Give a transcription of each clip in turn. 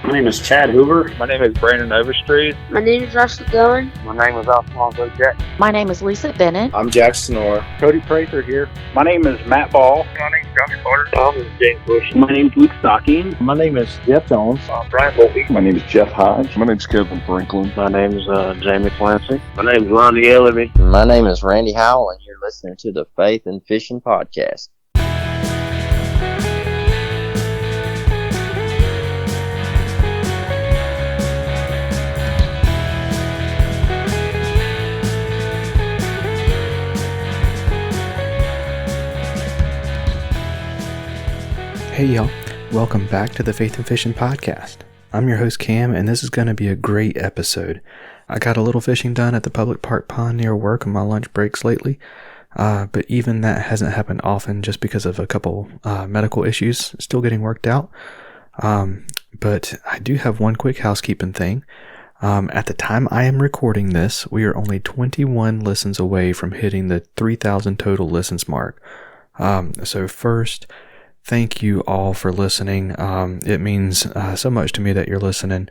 My name is Chad Hoover. My name is Brandon Overstreet. My name is Russell Dillon. My name is Alfonso Jack. My name is Lisa Bennett. I'm Jack Snore. Cody Prather here. My name is Matt Ball. My name is Josh Carter. My name is James Bush. My name is Luke Stocking. My name is Jeff Jones. Brian Volpe. My name is Jeff Hodge. My name is Kevin Franklin. My name is Jamie Clancy. My name is Lonnie Ellaby. My name is Randy Howell, and you're listening to the Faith and Fishing Podcast. Hey y'all, welcome back to the Faith and Fishing Podcast. I'm your host Cam, and this is going to be a great episode. I got a little fishing done at the public park pond near work on my lunch breaks lately, but even that hasn't happened often just because of a couple medical issues still getting worked out. But I do have one quick housekeeping thing. At the time I am recording this, we are only 21 listens away from hitting the 3,000 total listens mark. So first, thank you all for listening. It means so much to me that you're listening,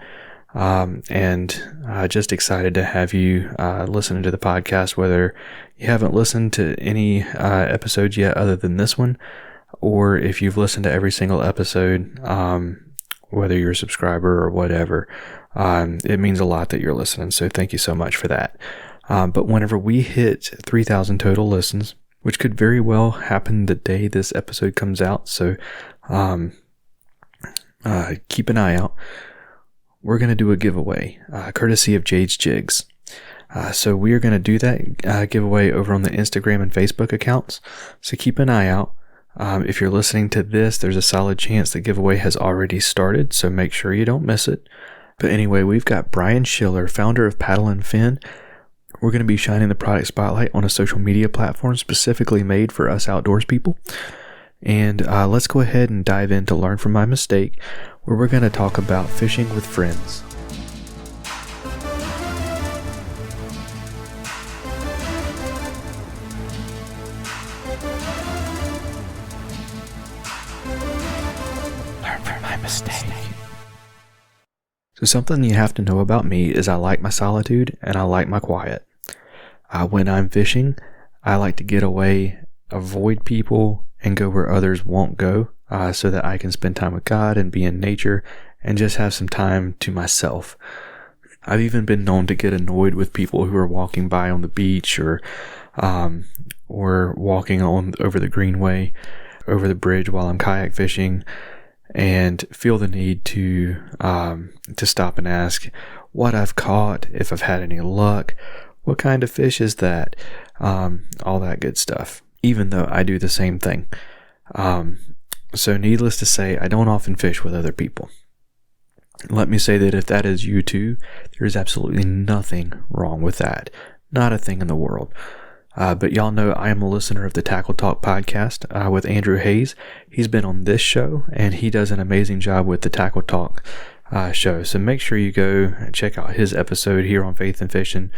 and just excited to have you listening to the podcast, whether you haven't listened to any episodes yet other than this one, or if you've listened to every single episode, whether you're a subscriber or whatever. It means a lot that you're listening, so thank you so much for that. But whenever we hit 3,000 total listens, which could very well happen the day this episode comes out, so keep an eye out. We're going to do a giveaway, courtesy of Jade's Jigs. So we are going to do that giveaway over on the Instagram and Facebook accounts, so keep an eye out. If you're listening to this, there's a solid chance the giveaway has already started, so make sure you don't miss it. But anyway, we've got Brian Schiller, founder of Paddle and Fin. We're going to be shining the product spotlight on a social media platform specifically made for us outdoors people. And let's go ahead and dive in to Learn From My Mistake, where we're going to talk about fishing with friends. Learn from my mistake. So something you have to know about me is I like my solitude and I like my quiet. When I'm fishing, I like to get away, avoid people, and go where others won't go, so that I can spend time with God and be in nature and just have some time to myself. I've even been known to get annoyed with people who are walking by on the beach or walking on over the greenway, over the bridge while I'm kayak fishing, and feel the need to stop and ask what I've caught, if I've had any luck, what kind of fish is that, all that good stuff, even though I do the same thing. So needless to say, I don't often fish with other people. Let me say that if that is you too, there is absolutely nothing wrong with that. Not a thing in the world. But y'all know I am a listener of the Tackle Talk podcast with Andrew Hayes. He's been on this show, and he does an amazing job with the Tackle Talk show. So make sure you go and check out his episode here on Faith and Fishing,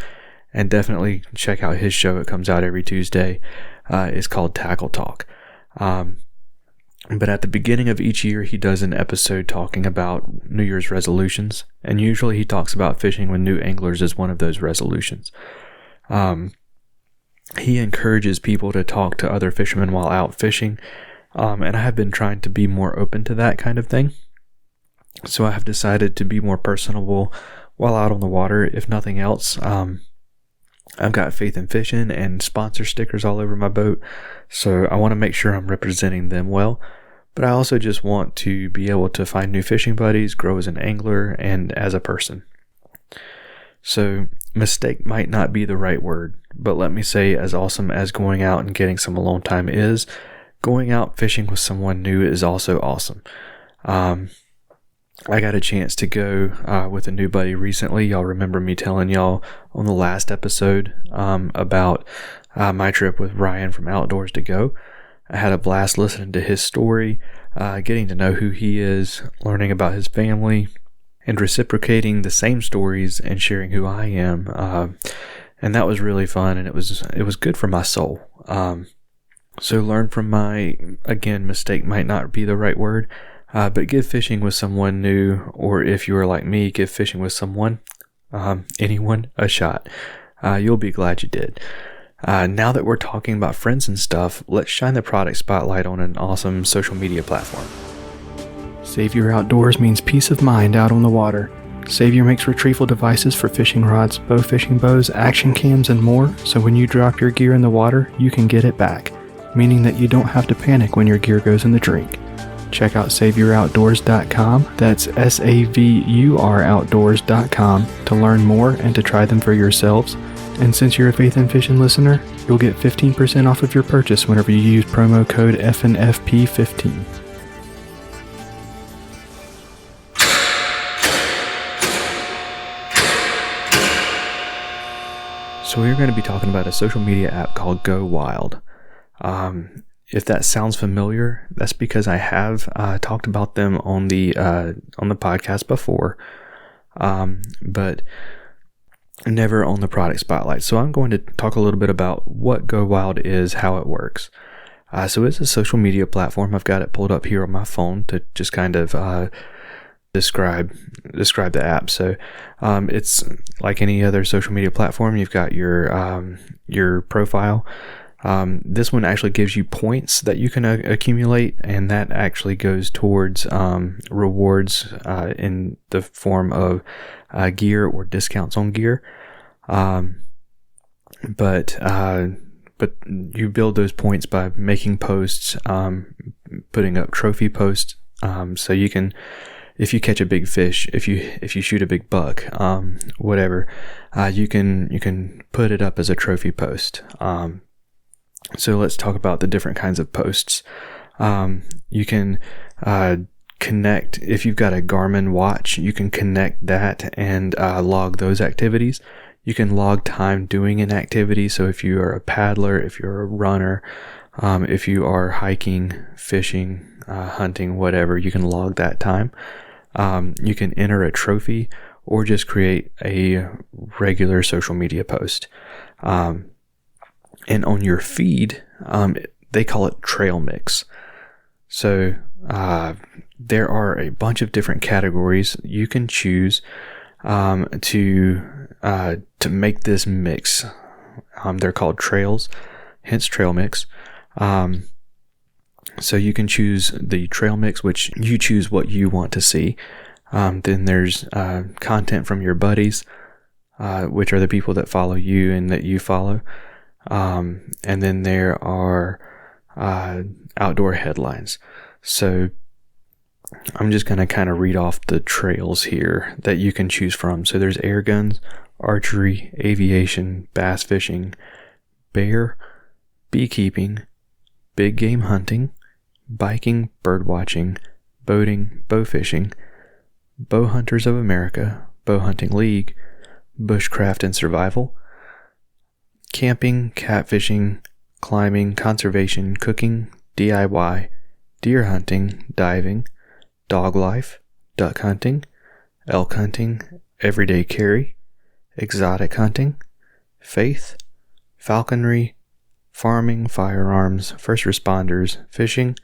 and definitely check out his show. It comes out every Tuesday. It's called Tackle Talk. But at the beginning of each year, he does an episode talking about New Year's resolutions, and usually he talks about fishing with new anglers as one of those resolutions. He encourages people to talk to other fishermen while out fishing, and I have been trying to be more open to that kind of thing. So I have decided to be more personable while out on the water, if nothing else. I've got Faith in Fishing and sponsor stickers all over my boat, so I want to make sure I'm representing them well. But I also just want to be able to find new fishing buddies, grow as an angler, and as a person. So mistake might not be the right word, but let me say, as awesome as going out and getting some alone time is, going out fishing with someone new is also awesome. I got a chance to go with a new buddy recently. Y'all remember me telling y'all on the last episode about my trip with Ryan from Outdoors to Go. I had a blast listening to his story, getting to know who he is, learning about his family, and reciprocating the same stories and sharing who I am. And that was really fun, and it was good for my soul. So learn from my, again, mistake might not be the right word, But give fishing with someone new, or if you are like me, give fishing with anyone, a shot. You'll be glad you did. Now that we're talking about friends and stuff, let's shine the product spotlight on an awesome social media platform. Savior Outdoors means peace of mind out on the water. Savior makes retrieval devices for fishing rods, bow fishing bows, action cams, and more, so when you drop your gear in the water, you can get it back, meaning that you don't have to panic when your gear goes in the drink. Check out SaviorOutdoors.com, that's SAVUR Outdoors.com, to learn more and to try them for yourselves. And since you're a Faith and Fishing listener, you'll get 15% off of your purchase whenever you use promo code FNFP15. So we're going to be talking about a social media app called Go Wild. If that sounds familiar, that's because I have talked about them on the podcast before, but never on the product spotlight. So I'm going to talk a little bit about what Go Wild is, how it works. So it's a social media platform. I've got it pulled up here on my phone to just kind of describe the app. So it's like any other social media platform. You've got your profile. This one actually gives you points that you can accumulate, and that actually goes towards rewards in the form of gear or discounts on gear. But you build those points by making posts, putting up trophy posts. So you can, if you catch a big fish, if you shoot a big buck, whatever, you can put it up as a trophy post. So let's talk about the different kinds of posts. You can connect, if you've got a Garmin watch, you can connect that and log those activities. You can log time doing an activity. So if you are a paddler, if you're a runner, if you are hiking, fishing, hunting, whatever, you can log that time. You can enter a trophy or just create a regular social media post. And on your feed, they call it trail mix. So there are a bunch of different categories you can choose to make this mix. They're called trails, hence trail mix. So you can choose the trail mix, which you choose what you want to see. Then there's content from your buddies, which are the people that follow you and that you follow. And then there are outdoor headlines. So I'm just going to kind of read off the trails here that you can choose from. So there's air guns, archery, aviation, bass fishing, bear, beekeeping, big game hunting, biking, bird watching, boating, bow fishing, Bow Hunters of America, Bow Hunting League, bushcraft and survival, camping, catfishing, climbing, conservation, cooking, DIY, deer hunting, diving, dog life, duck hunting, elk hunting, everyday carry, exotic hunting, faith, falconry, farming, firearms, first responders, fishing,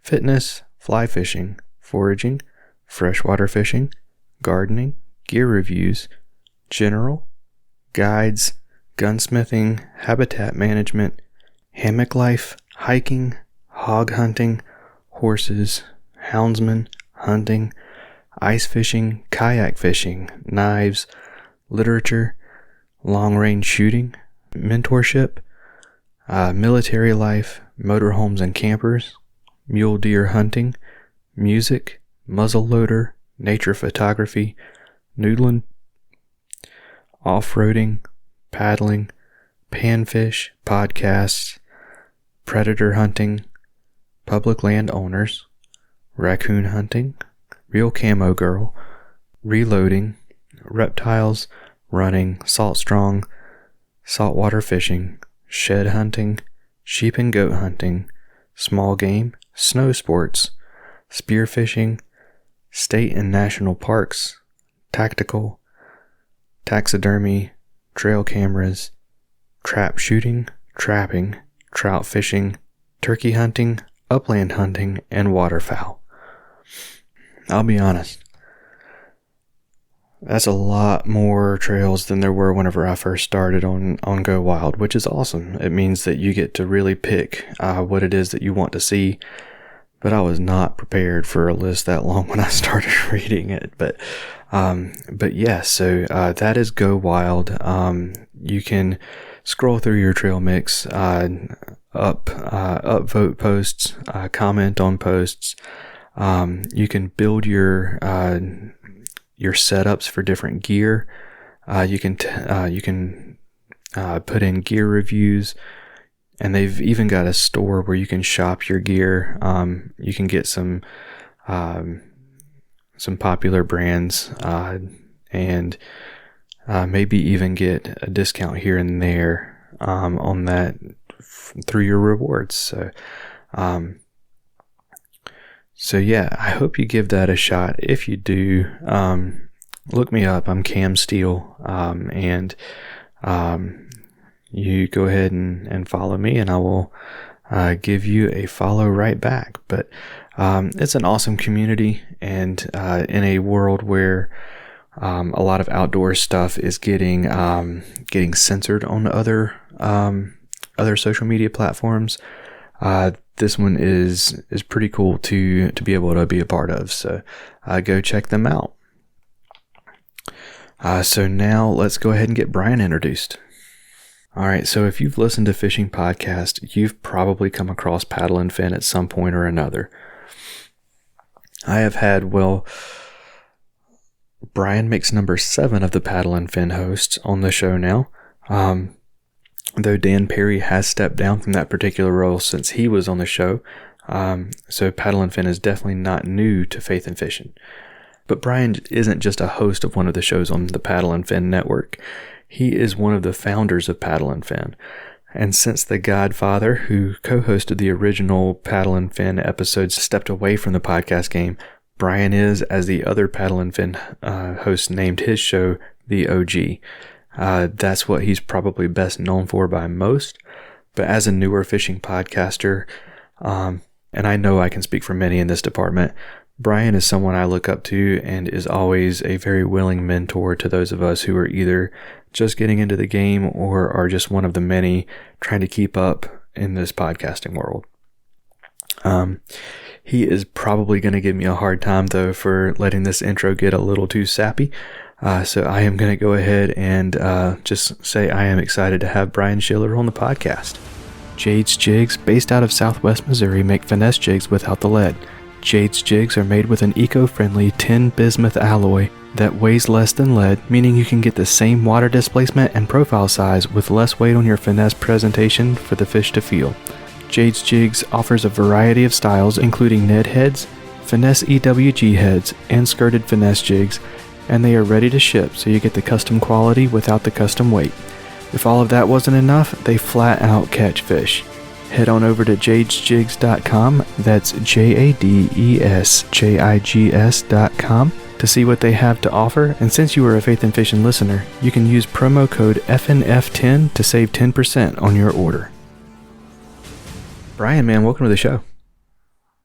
fitness, fly fishing, foraging, freshwater fishing, gardening, gear reviews, general, guides, gunsmithing, habitat management, hammock life, hiking, hog hunting, horses, houndsmen, hunting, ice fishing, kayak fishing, knives, literature, long-range shooting, mentorship, military life, motorhomes and campers, mule deer hunting, music, muzzleloader, nature photography, noodling, off-roading, paddling, panfish, podcasts, predator hunting, public land owners, raccoon hunting, real camo girl, reloading, reptiles, running, salt strong, saltwater fishing, shed hunting, sheep and goat hunting, small game, snow sports, spearfishing, state and national parks, tactical, taxidermy, trail cameras, trap shooting, trapping, trout fishing, turkey hunting, upland hunting, and waterfowl. I'll be honest. That's a lot more trails than there were whenever I first started on Go Wild, which is awesome. It means that you get to really pick what it is that you want to see. But I was not prepared for a list that long when I started reading it. But yeah, so that is Go Wild. You can scroll through your trail mix, upvote posts, comment on posts. You can build your setups for different gear. You can put in gear reviews, and they've even got a store where you can shop your gear. You can get some popular brands, and maybe even get a discount here and there on that through your rewards. So yeah, I hope you give that a shot. If you do, look me up. I'm Cam Steele, and you go ahead and follow me, and I will give you a follow right back. But it's an awesome community, and in a world where a lot of outdoor stuff is getting censored on other social media platforms, this one is pretty cool to be able to be a part of. So go check them out. So now let's go ahead and get Brian introduced. All right, so if you've listened to Fishing Podcast, you've probably come across Paddle and Fin at some point or another. I have had, Brian makes number 7 of the Paddle and Fin hosts on the show now. Though Dan Perry has stepped down from that particular role since he was on the show. So Paddle and Fin is definitely not new to Faith and Fishing. But Brian isn't just a host of one of the shows on the Paddle and Fin network. He is one of the founders of Paddle and Fin. And since the Godfather, who co-hosted the original Paddle and Fin episodes, stepped away from the podcast game, Brian is, as the other Paddle and Fin host named his show, the OG. That's what he's probably best known for by most. But as a newer fishing podcaster, and I know I can speak for many in this department, Brian is someone I look up to and is always a very willing mentor to those of us who are either just getting into the game or are just one of the many trying to keep up in this podcasting world. He is probably going to give me a hard time, though, for letting this intro get a little too sappy. So I am going to go ahead and just say I am excited to have Brian Schiller on the podcast. Jade's Jigs, based out of Southwest Missouri, make finesse jigs without the lead. Jade's Jigs are made with an eco-friendly tin bismuth alloy that weighs less than lead, meaning you can get the same water displacement and profile size with less weight on your finesse presentation for the fish to feel. Jade's Jigs offers a variety of styles, including Ned heads, finesse EWG heads, and skirted finesse jigs, and they are ready to ship, so you get the custom quality without the custom weight. If all of that wasn't enough, they flat out catch fish. Head on over to jadesjigs.com, that's JADESJIGS.com, to see what they have to offer. And since you are a Faith and Fishing listener, you can use promo code FNF10 to save 10% on your order. Brian, man, welcome to the show.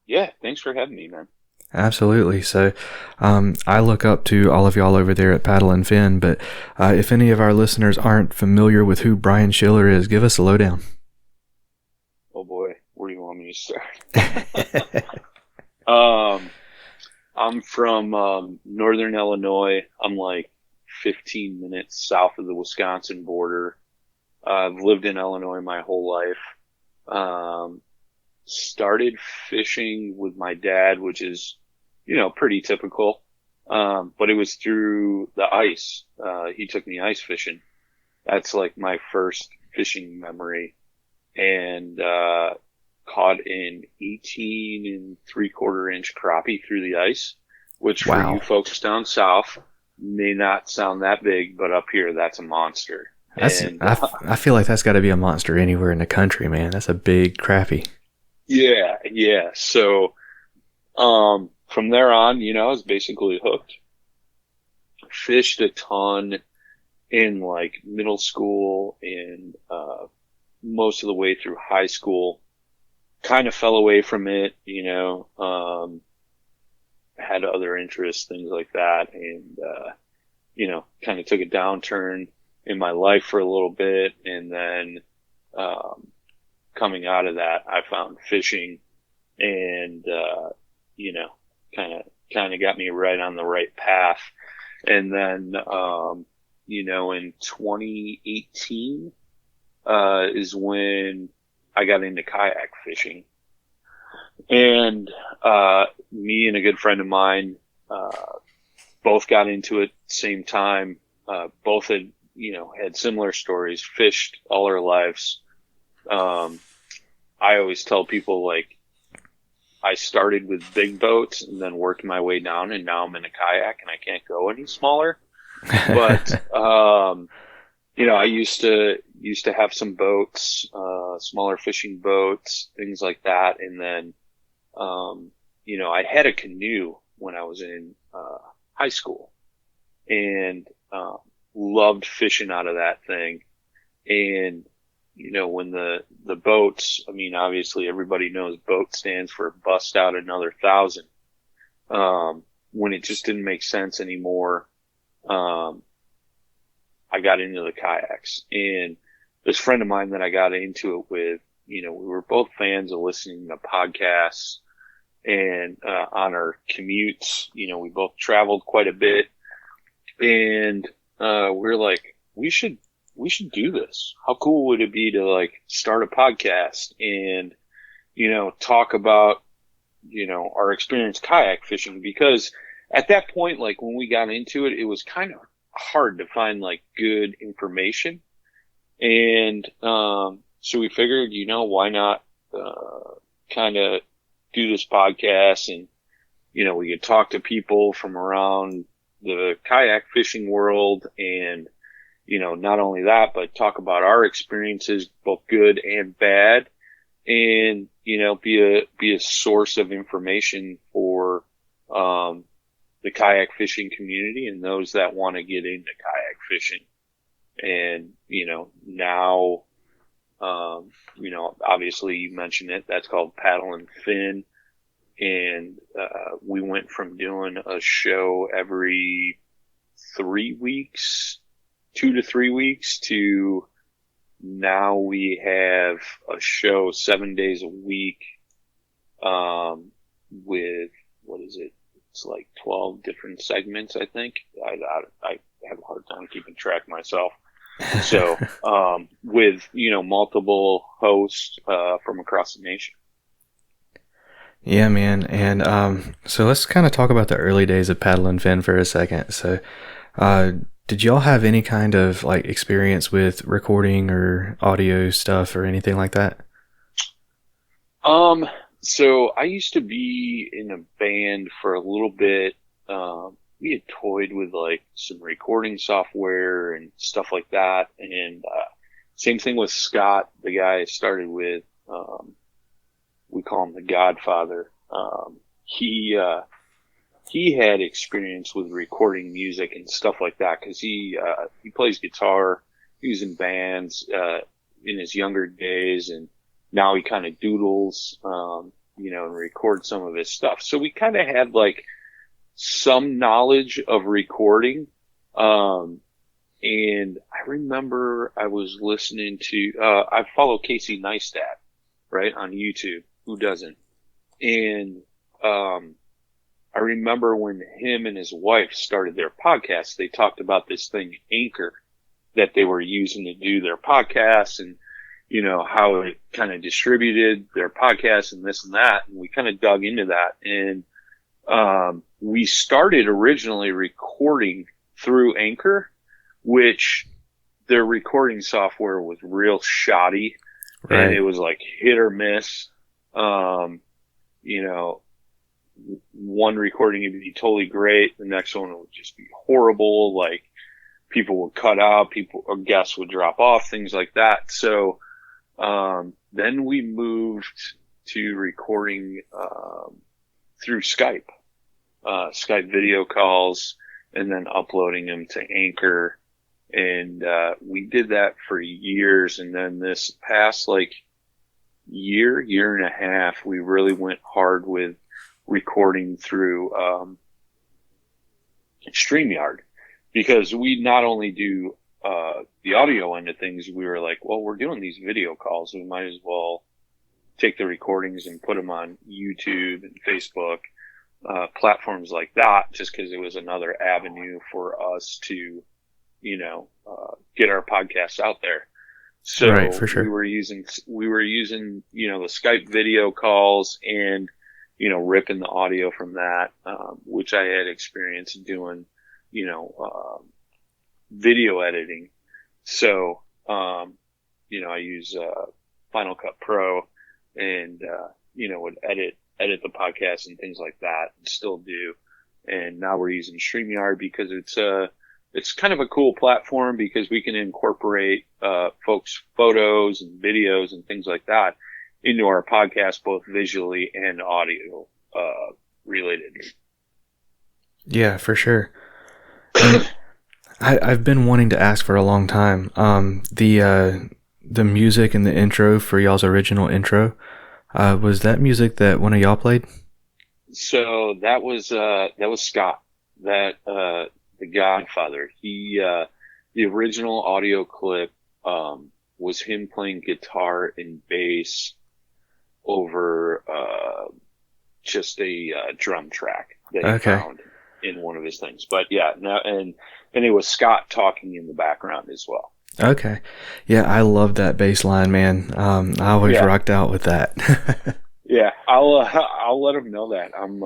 Yeah, thanks for having me, man. Absolutely. So I look up to all of y'all over there at Paddle and Fin, but if any of our listeners aren't familiar with who Brian Schiller is, give us a lowdown. Oh boy, where do you want me to start? I'm from northern Illinois. I'm like 15 minutes south of the Wisconsin border. I've lived in Illinois my whole life. Started fishing with my dad, which is, pretty typical. But it was through the ice. He took me ice fishing. That's like my first fishing memory. And caught an 18 3/4 inch crappie through the ice, which for you folks down south may not sound that big, but up here that's a monster. I feel like that's got to be a monster anywhere in the country, man. That's a big crappie. Yeah. So from there on, I was basically hooked. Fished a ton in like middle school and most of the way through high school. Kind of fell away from it, had other interests, things like that. And, kind of took a downturn in my life for a little bit. And then, coming out of that, I found fishing and, kind of got me right on the right path. And then, in 2018, is when I got into kayak fishing. And, me and a good friend of mine, both got into it at the same time. Both had similar stories, fished all our lives. I always tell people, like, I started with big boats and then worked my way down, and now I'm in a kayak and I can't go any smaller. But, I used to have some boats, smaller fishing boats, things like that. And then, I had a canoe when I was in, high school, and, loved fishing out of that thing. And, when the boats, I mean, obviously everybody knows boat stands for bust out another 1,000. When it just didn't make sense anymore, I got into the kayaks. And this friend of mine that I got into it with, we were both fans of listening to podcasts, and, on our commutes, we both traveled quite a bit, and, we're like, we should do this. How cool would it be to, like, start a podcast and, talk about, our experience kayak fishing? Because at that point, like, when we got into it, it was kind of hard to find, like, good information. And, so we figured, why not, kind of do this podcast, and, we could talk to people from around the kayak fishing world, and, not only that, but talk about our experiences, both good and bad, and, be a source of information for, the kayak fishing community and those that want to get into kayak fishing. And, now, obviously you mentioned it, that's called Paddle and Fin. And, we went from doing a show every 3 weeks, 2 to 3 weeks, to now we have a show 7 days a week, with, what is it? It's like 12 different segments, I think. I have a hard time keeping track myself. So, with, multiple hosts, from across the nation. Yeah, man. And so let's kind of talk about the early days of Paddle and Fin for a second. So, did y'all have any kind of, like, experience with recording or audio stuff or anything like that? So I used to be in a band for a little bit. We had toyed with, like, some recording software and stuff like that. And, same thing with Scott, the guy I started with. We call him the Godfather. He had experience with recording music and stuff like that, because he plays guitar. He was in bands, in his younger days, and now he kind of doodles, and records some of his stuff. So we kind of had, like, some knowledge of recording. And I remember I was listening to, I follow Casey Neistat, right, on YouTube. Who doesn't? And, I remember when him and his wife started their podcast, they talked about this thing, Anchor, that they were using to do their podcasts, and, how it kind of distributed their podcasts and this and that. And we kind of dug into that. And, we started originally recording through Anchor, which their recording software was real shoddy. Right. And it was like hit or miss. One recording would be totally great. The next one would just be horrible. Like, people would cut out, or guests would drop off, things like that. So, then we moved to recording, through Skype video calls, and then uploading them to Anchor. And, we did that for years. And then this past, like, year and a half, we really went hard with recording through StreamYard, because we not only do the audio end of things, we were like, well, we're doing these video calls, we might as well take the recordings and put them on YouTube and Facebook, platforms like that, just because it was another avenue for us to, get our podcasts out there. So right, for sure. we were using, the Skype video calls and, ripping the audio from that, which I had experience doing, video editing. So, I use, Final Cut Pro and, would edit the podcast and things like that, and still do. And now we're using StreamYard because it's kind of a cool platform, because we can incorporate, folks' photos and videos and things like that into our podcast, both visually and audio, related. Yeah, for sure. And I've been wanting to ask for a long time. The music and the intro for y'all's original intro, was that music that one of y'all played? So that was Scott, the Godfather. He, the original audio clip, was him playing guitar and bass over, just a drum track that he found in one of his things. But yeah, and it was Scott talking in the background as well. Okay. Yeah, I love that bass line, man. I always rocked out with that. Yeah, I'll let him know that. I'm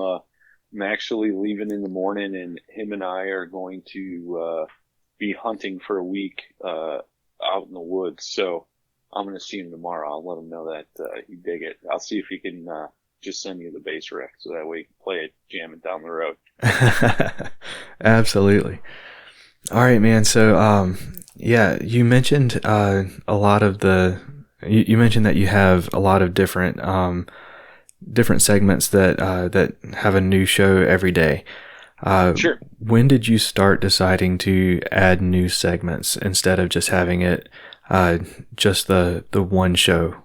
actually leaving in the morning, and him and I are going to be hunting for a week out in the woods. So I'm going to see him tomorrow. I'll let him know that he dig it. I'll see if he can just send you the bass rec, so that way you can play it, jam it down the road. Absolutely. All right, man. So, yeah, you mentioned a lot of you mentioned that you have a lot of different segments that have a new show every day. Sure. When did you start deciding to add new segments instead of just having it just the one show?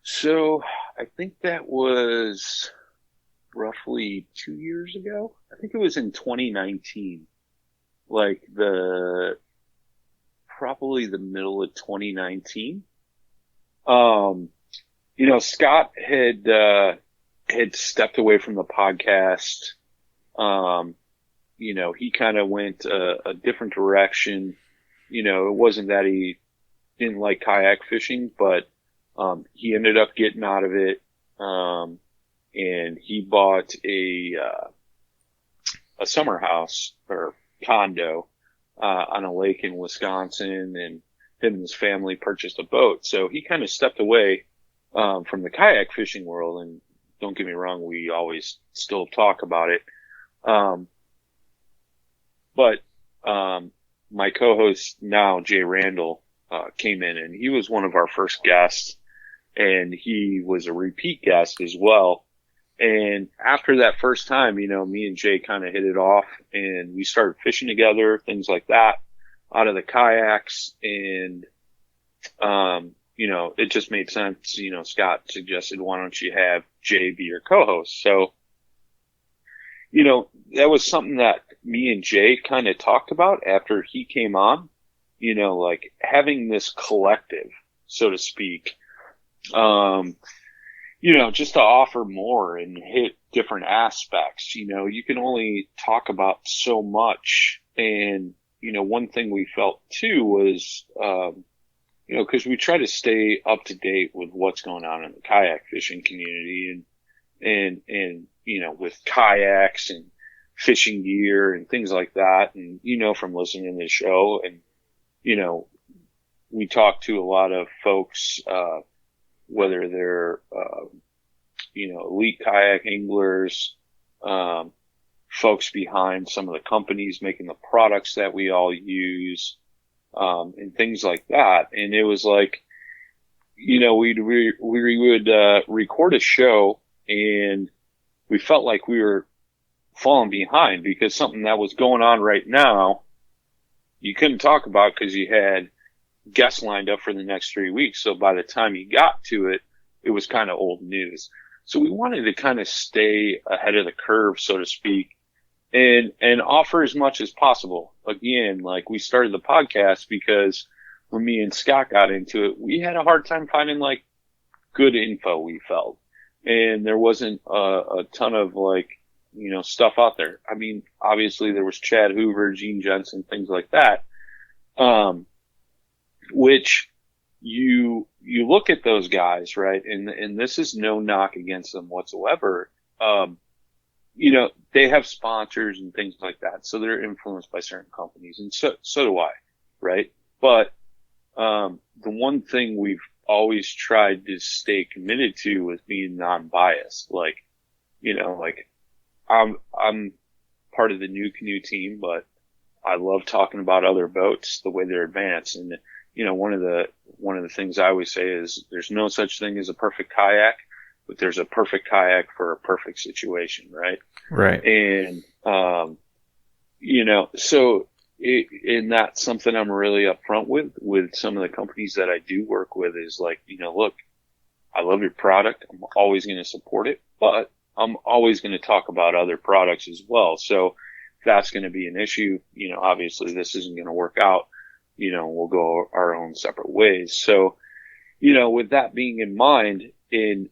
So I think that was roughly 2 years ago. I think it was in 2019, like probably the middle of 2019. Scott had stepped away from the podcast. He kind of went a different direction. It wasn't that he didn't like kayak fishing, but he ended up getting out of it. And he bought a summer house or condo on a lake in Wisconsin, and him and his family purchased a boat. So he kind of stepped away from the kayak fishing world. And don't get me wrong, we always still talk about it. But my co-host now, Jay Randall, came in, and he was one of our first guests, and he was a repeat guest as well. And after that first time, me and Jay kind of hit it off, and we started fishing together, things like that, out of the kayaks. And, it just made sense. Scott suggested, why don't you have Jay be your co-host? So, that was something that me and Jay kind of talked about after he came on, like having this collective, so to speak, just to offer more and hit different aspects. You can only talk about so much. And, one thing we felt too was, cause we try to stay up to date with what's going on in the kayak fishing community and, with kayaks and fishing gear and things like that. And, from listening to the show, and, we talk to a lot of folks, whether they're, elite kayak anglers, folks behind some of the companies making the products that we all use, and things like that. And it was like, we would record a show, and we felt like we were falling behind, because something that was going on right now, you couldn't talk about because you had guests lined up for the next 3 weeks. So by the time you got to it, it was kind of old news. So we wanted to kind of stay ahead of the curve, so to speak, and offer as much as possible. Again, like we started the podcast because when me and Scott got into it, we had a hard time finding like good info, we felt. And there wasn't a ton of like, stuff out there. I mean, obviously there was Chad Hoover, Gene Jensen, things like that. Which you look at those guys, right? And this is no knock against them whatsoever. They have sponsors and things like that. So they're influenced by certain companies, and so do I, right? But, the one thing we've always tried to stay committed to was being non-biased. Like, I'm part of the New Canoe team, but I love talking about other boats, the way they're advanced. And, one of the things I always say is there's no such thing as a perfect kayak, but there's a perfect kayak for a perfect situation, right? Right. And, and that's something I'm really upfront with some of the companies that I do work with is like, look, I love your product. I'm always going to support it, but I'm always going to talk about other products as well. So if that's going to be an issue, obviously this isn't going to work out. We'll go our own separate ways. So, with that being in mind, and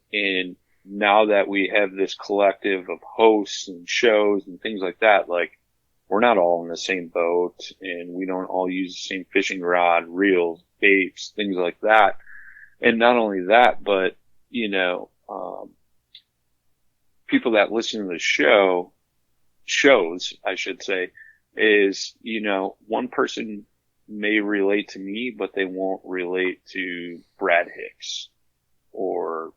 now that we have this collective of hosts and shows and things like that, like we're not all in the same boat and we don't all use the same fishing rod, reels, baits, things like that. And not only that, but, people that listen to the shows, I should say, is, one person may relate to me, but they won't relate to Brad Hicks or,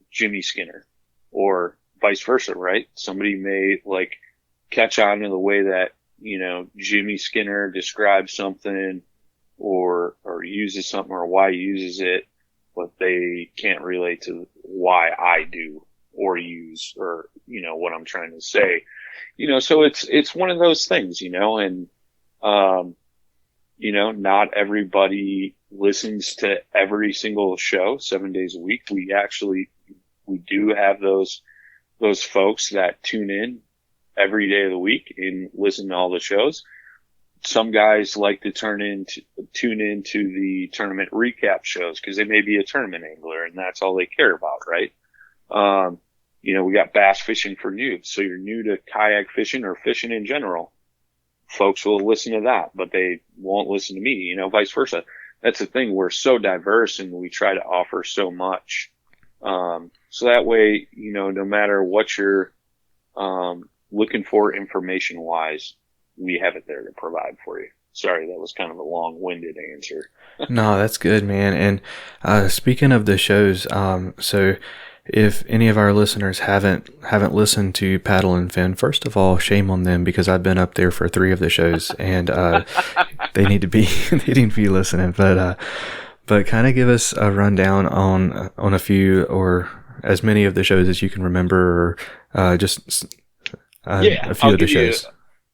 Jimmy Skinner or vice versa, right? Somebody may like catch on to the way that, Jimmy Skinner describes something or uses something or why he uses it, but they can't relate to why I do or use or, what I'm trying to say. So it's one of those things, and, not everybody listens to every single show 7 days a week. We do have those folks that tune in every day of the week and listen to all the shows. Some guys like to tune into the tournament recap shows because they may be a tournament angler and that's all they care about, right? We got bass fishing for noobs. So you're new to kayak fishing or fishing in general. Folks will listen to that, but they won't listen to me, vice versa. That's the thing. We're so diverse and we try to offer so much. So that way, no matter what you're, looking for information wise, we have it there to provide for you. Sorry, that was kind of a long-winded answer. No, that's good, man. And speaking of the shows, so if any of our listeners haven't listened to Paddle and Fin, first of all, shame on them because I've been up there for 3 of the shows, and they need to be listening. But kind of give us a rundown on a few or as many of the shows as you can remember, or just a few of the shows.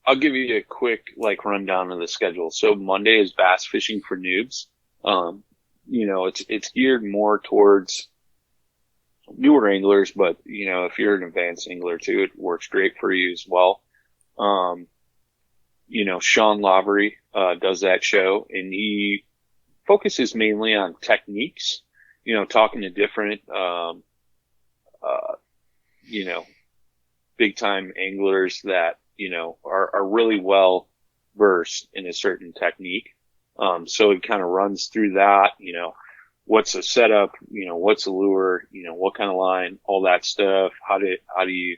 I'll give you a quick rundown of the schedule. So Monday is bass fishing for noobs. It's geared more towards newer anglers, but if you're an advanced angler too, it works great for you as well. Sean Lavery does that show, and he focuses mainly on techniques. Talking to different big time anglers that are really well versed in a certain technique. So it kind of runs through that, what's the setup, what's the lure, what kind of line, all that stuff. How do you,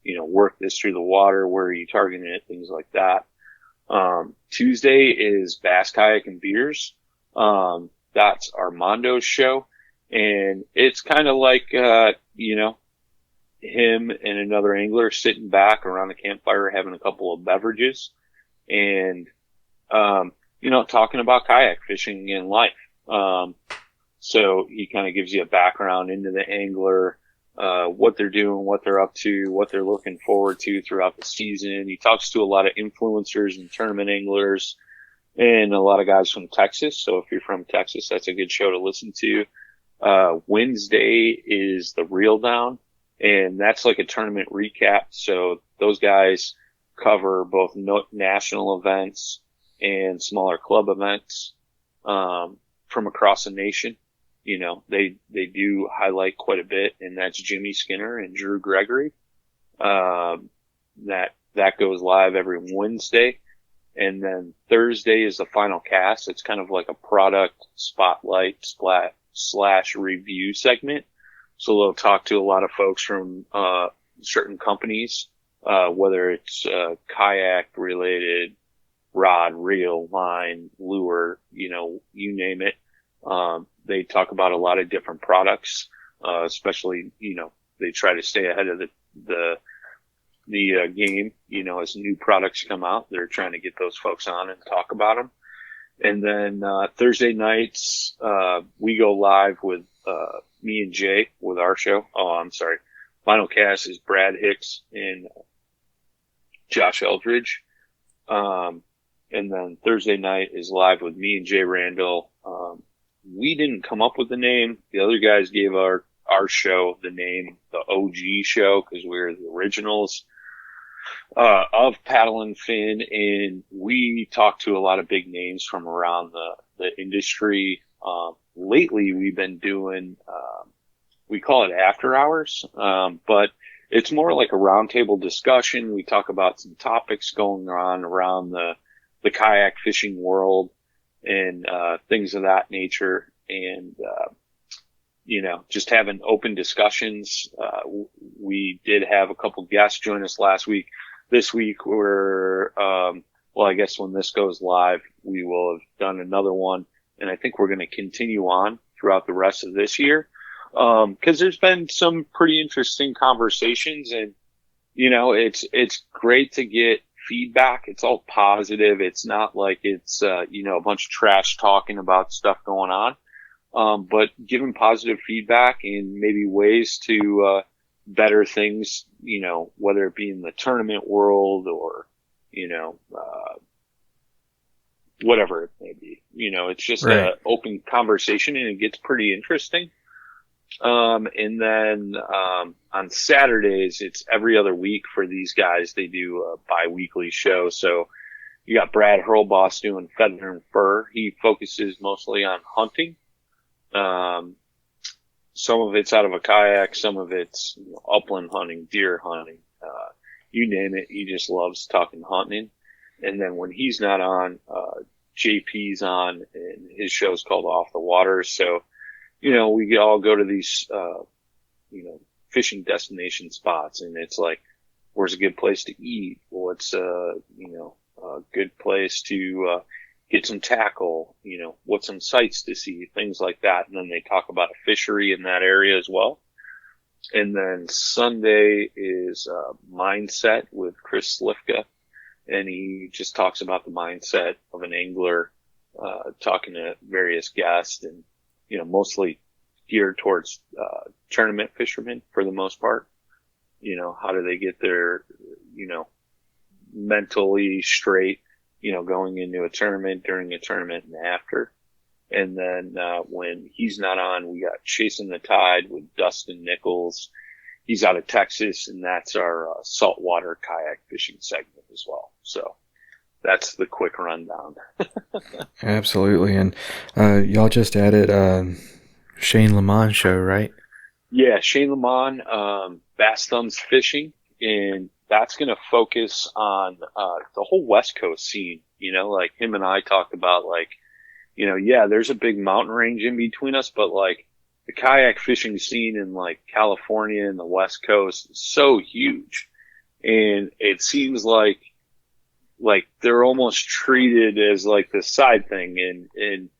work this through the water? Where are you targeting it? Things like that. Tuesday is Bass Kayak and Beers. That's Armando's show. And it's kind of like, him and another angler sitting back around the campfire having a couple of beverages and, talking about kayak fishing and life. So he kind of gives you a background into the angler, what they're doing, what they're up to, what they're looking forward to throughout the season. He talks to a lot of influencers and tournament anglers and a lot of guys from Texas. So if you're from Texas, that's a good show to listen to. Wednesday is the Reel Down, and that's like a tournament recap. So those guys cover both national events and smaller club events from across the nation. You know, they do highlight quite a bit, and that's Jimmy Skinner and Drew Gregory. That goes live every Wednesday. And then Thursday is the final cast. It's kind of like a product spotlight slash review segment. So they'll talk to a lot of folks from certain companies, whether it's kayak related, rod, reel, line, lure, you know, you name it. They talk about a lot of different products, especially, you know, they try to stay ahead of the game, you know, as new products come out. They're trying to get those folks on and talk about them. And then Thursday nights, we go live with me and Jay with our show. Oh, I'm sorry. Final cast is Brad Hicks and Josh Eldridge. And then Thursday night is live with me and Jay Randall. We didn't come up with the name. The other guys gave our show the name, the OG show, because we're the originals of Paddle and Fin, and we talked to a lot of big names from around the industry. Lately, we've been doing, we call it after hours, but it's more like a roundtable discussion. We talk about some topics going on around the kayak fishing world and things of that nature, and you know, just having open discussions. We did have a couple guests join us last week. This week we're, well, I guess when this goes live, we will have done another one, and I think we're going to continue on throughout the rest of this year. 'Cause there's been some pretty interesting conversations, and, you know, it's great to get feedback. It's all positive. It's not like it's, you know, a bunch of trash talking about stuff going on. But giving positive feedback and maybe ways to, better things, you know, whether it be in the tournament world or, you know, whatever it may be, you know, it's just Right. an open conversation, and it gets pretty interesting. And then, on Saturdays, it's every other week for these guys. They do a bi-weekly show. So you got Brad Hurlboss doing Feather and Fur. He focuses mostly on hunting. Some of it's out of a kayak, some of it's, you know, upland hunting, deer hunting, you name it. He just loves talking hunting. And then when he's not on, JP's on, and his show's called Off the Water. So, you know, we all go to these, you know, fishing destination spots, and it's like, where's a good place to eat? What's, you know, a good place to, get some tackle, you know, what's some sights to see, things like that. And then they talk about a fishery in that area as well. And then Sunday is mindset with Chris Slifka, and he just talks about the mindset of an angler, talking to various guests, and, you know, mostly geared towards tournament fishermen for the most part. You know, how do they get their, you know, mentally straight, you know, going into a tournament, during a tournament, and after. And then when he's not on, we got Chasing the Tide with Dustin Nichols. He's out of Texas, and that's our saltwater kayak fishing segment as well. So that's the quick rundown. Absolutely. And y'all just added Shane Lamont's show, right? Yeah, Shane Lamont, Bass Thumbs Fishing, and that's going to focus on the whole West Coast scene. You know, like him and I talked about, like, you know, yeah, there's a big mountain range in between us, but like the kayak fishing scene in like California and the West Coast is so huge. And it seems like they're almost treated as like the side thing, and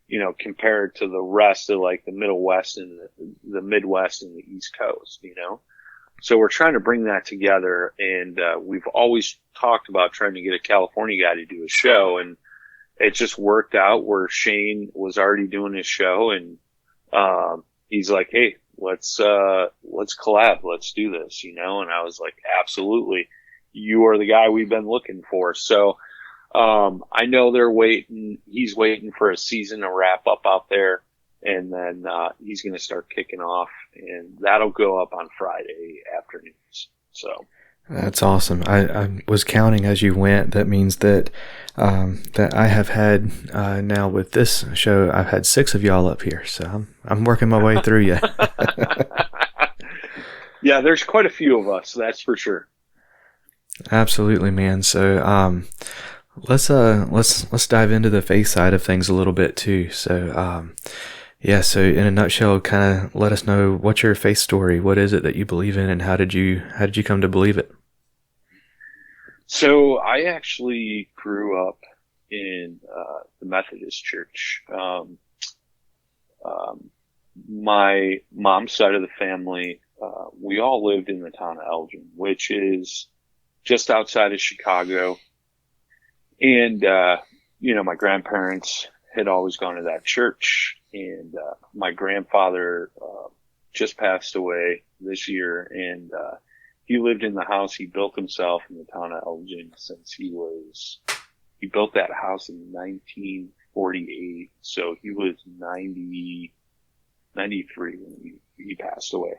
you know, compared to the rest of like the Middle West and the Midwest and the East Coast, you know. So we're trying to bring that together, and we've always talked about trying to get a California guy to do a show, and it just worked out where Shane was already doing his show, and he's like, "Hey, let's collab, let's do this," you know. And I was like, "Absolutely, you are the guy we've been looking for." So I know they're waiting. He's waiting for a season to wrap up out there. and then he's going to start kicking off, and that'll go up on Friday afternoons. So that's awesome. I was counting as you went. That means that that I have had now with this show, I've had 6 of y'all up here. So I'm working my way through you. yeah, there's quite a few of us, that's for sure. Absolutely, man. So let's dive into the faith side of things a little bit too. So yeah, so in a nutshell, kind of let us know what's your faith story. What is it that you believe in, and how did you come to believe it? So I actually grew up in the Methodist Church. My mom's side of the family, we all lived in the town of Elgin, which is just outside of Chicago. And, my grandparents had always gone to that church, and my grandfather just passed away this year, and he lived in the house he built himself in the town of Elgin since he built that house in 1948, so he was 93 when he passed away.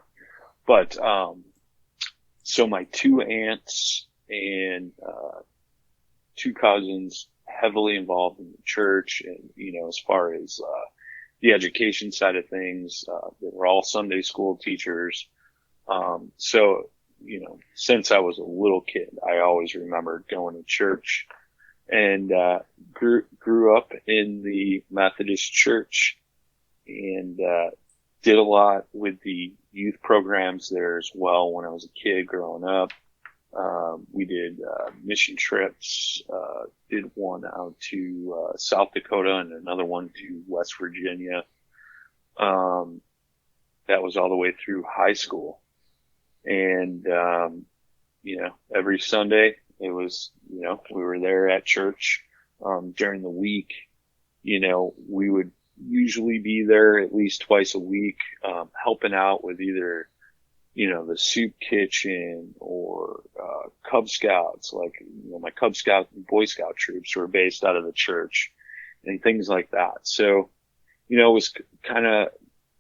But so my 2 aunts and 2 cousins heavily involved in the church, and as far as the education side of things, they were all Sunday school teachers. So since I was a little kid, I always remembered going to church, and grew up in the Methodist Church, and did a lot with the youth programs there as well when I was a kid growing up. We did mission trips, did one out to South Dakota and another one to West Virginia. That was all the way through high school. And, every Sunday it was, we were there at church. During the week, we would usually be there at least twice a week, helping out with either the soup kitchen or Cub Scouts. Like, my Cub Scout and Boy Scout troops were based out of the church and things like that. So, it was kind of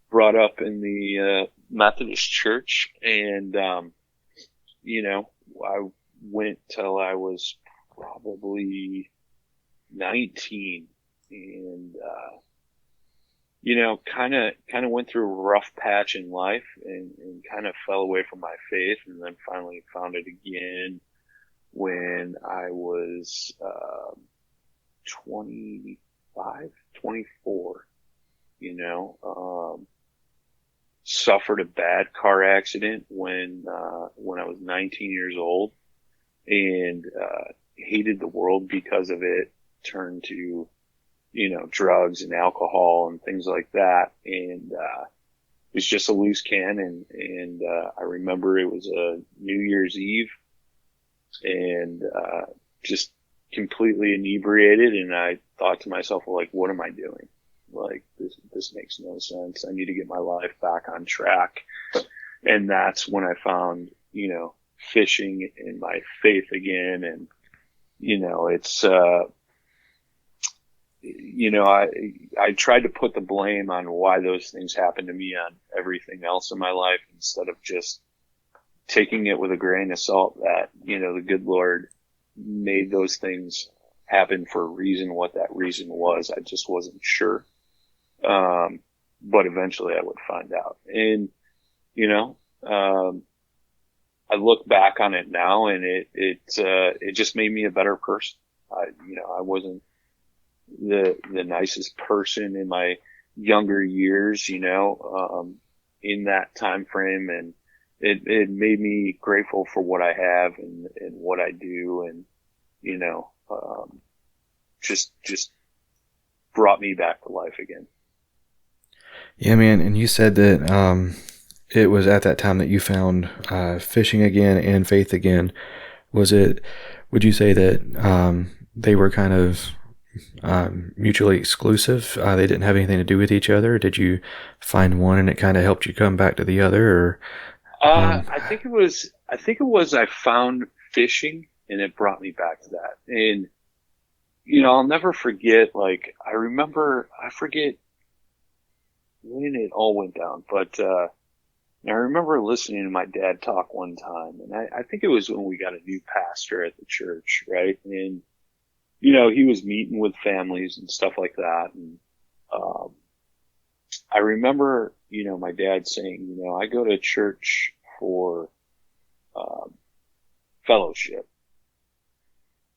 brought up in the Methodist Church, and I went till I was probably 19, and kind of went through a rough patch in life, and kind of fell away from my faith, and then finally found it again when I was 25, 24. Suffered a bad car accident when I was 19 years old, and hated the world because of it. Turned to drugs and alcohol and things like that, and it was just a loose cannon. And I remember it was a New Year's Eve, and just completely inebriated, and I thought to myself, well, like, what am I doing? Like, this makes no sense. I need to get my life back on track. And that's when I found, fishing in my faith again. And, it's, I tried to put the blame on why those things happened to me on everything else in my life, instead of just taking it with a grain of salt that, the good Lord made those things happen for a reason. What that reason was, I just wasn't sure. But eventually I would find out. And, I look back on it now, and it just made me a better person. I wasn't the nicest person in my younger years, in that time frame, and it made me grateful for what I have and what I do, and just brought me back to life again. Yeah, man. And you said that it was at that time that you found fishing again and faith again. Would you say that they were kind of mutually exclusive? They didn't have anything to do with each other? Did you find one and it kind of helped you come back to the other? Or I think it was I found fishing, and it brought me back to that. And I'll never forget, like, I forget when it all went down, but I remember listening to my dad talk one time, and I think it was when we got a new pastor at the church, right? And he was meeting with families and stuff like that, and um, I remember, my dad saying, I go to church for um, fellowship.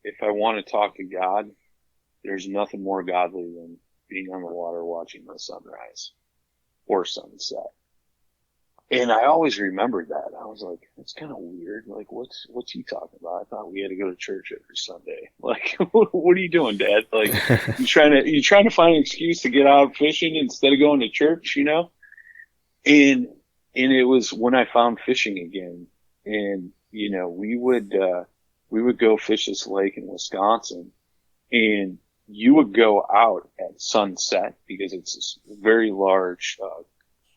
If I want to talk to God, there's nothing more godly than being on the water watching the sunrise or sunset. And I always remembered that. I was like, that's kind of weird. Like, what's he talking about? I thought we had to go to church every Sunday. Like, what are you doing, Dad? Like, you trying to find an excuse to get out fishing instead of going to church, And it was when I found fishing again, and we would go fish this lake in Wisconsin, and you would go out at sunset because it's this very large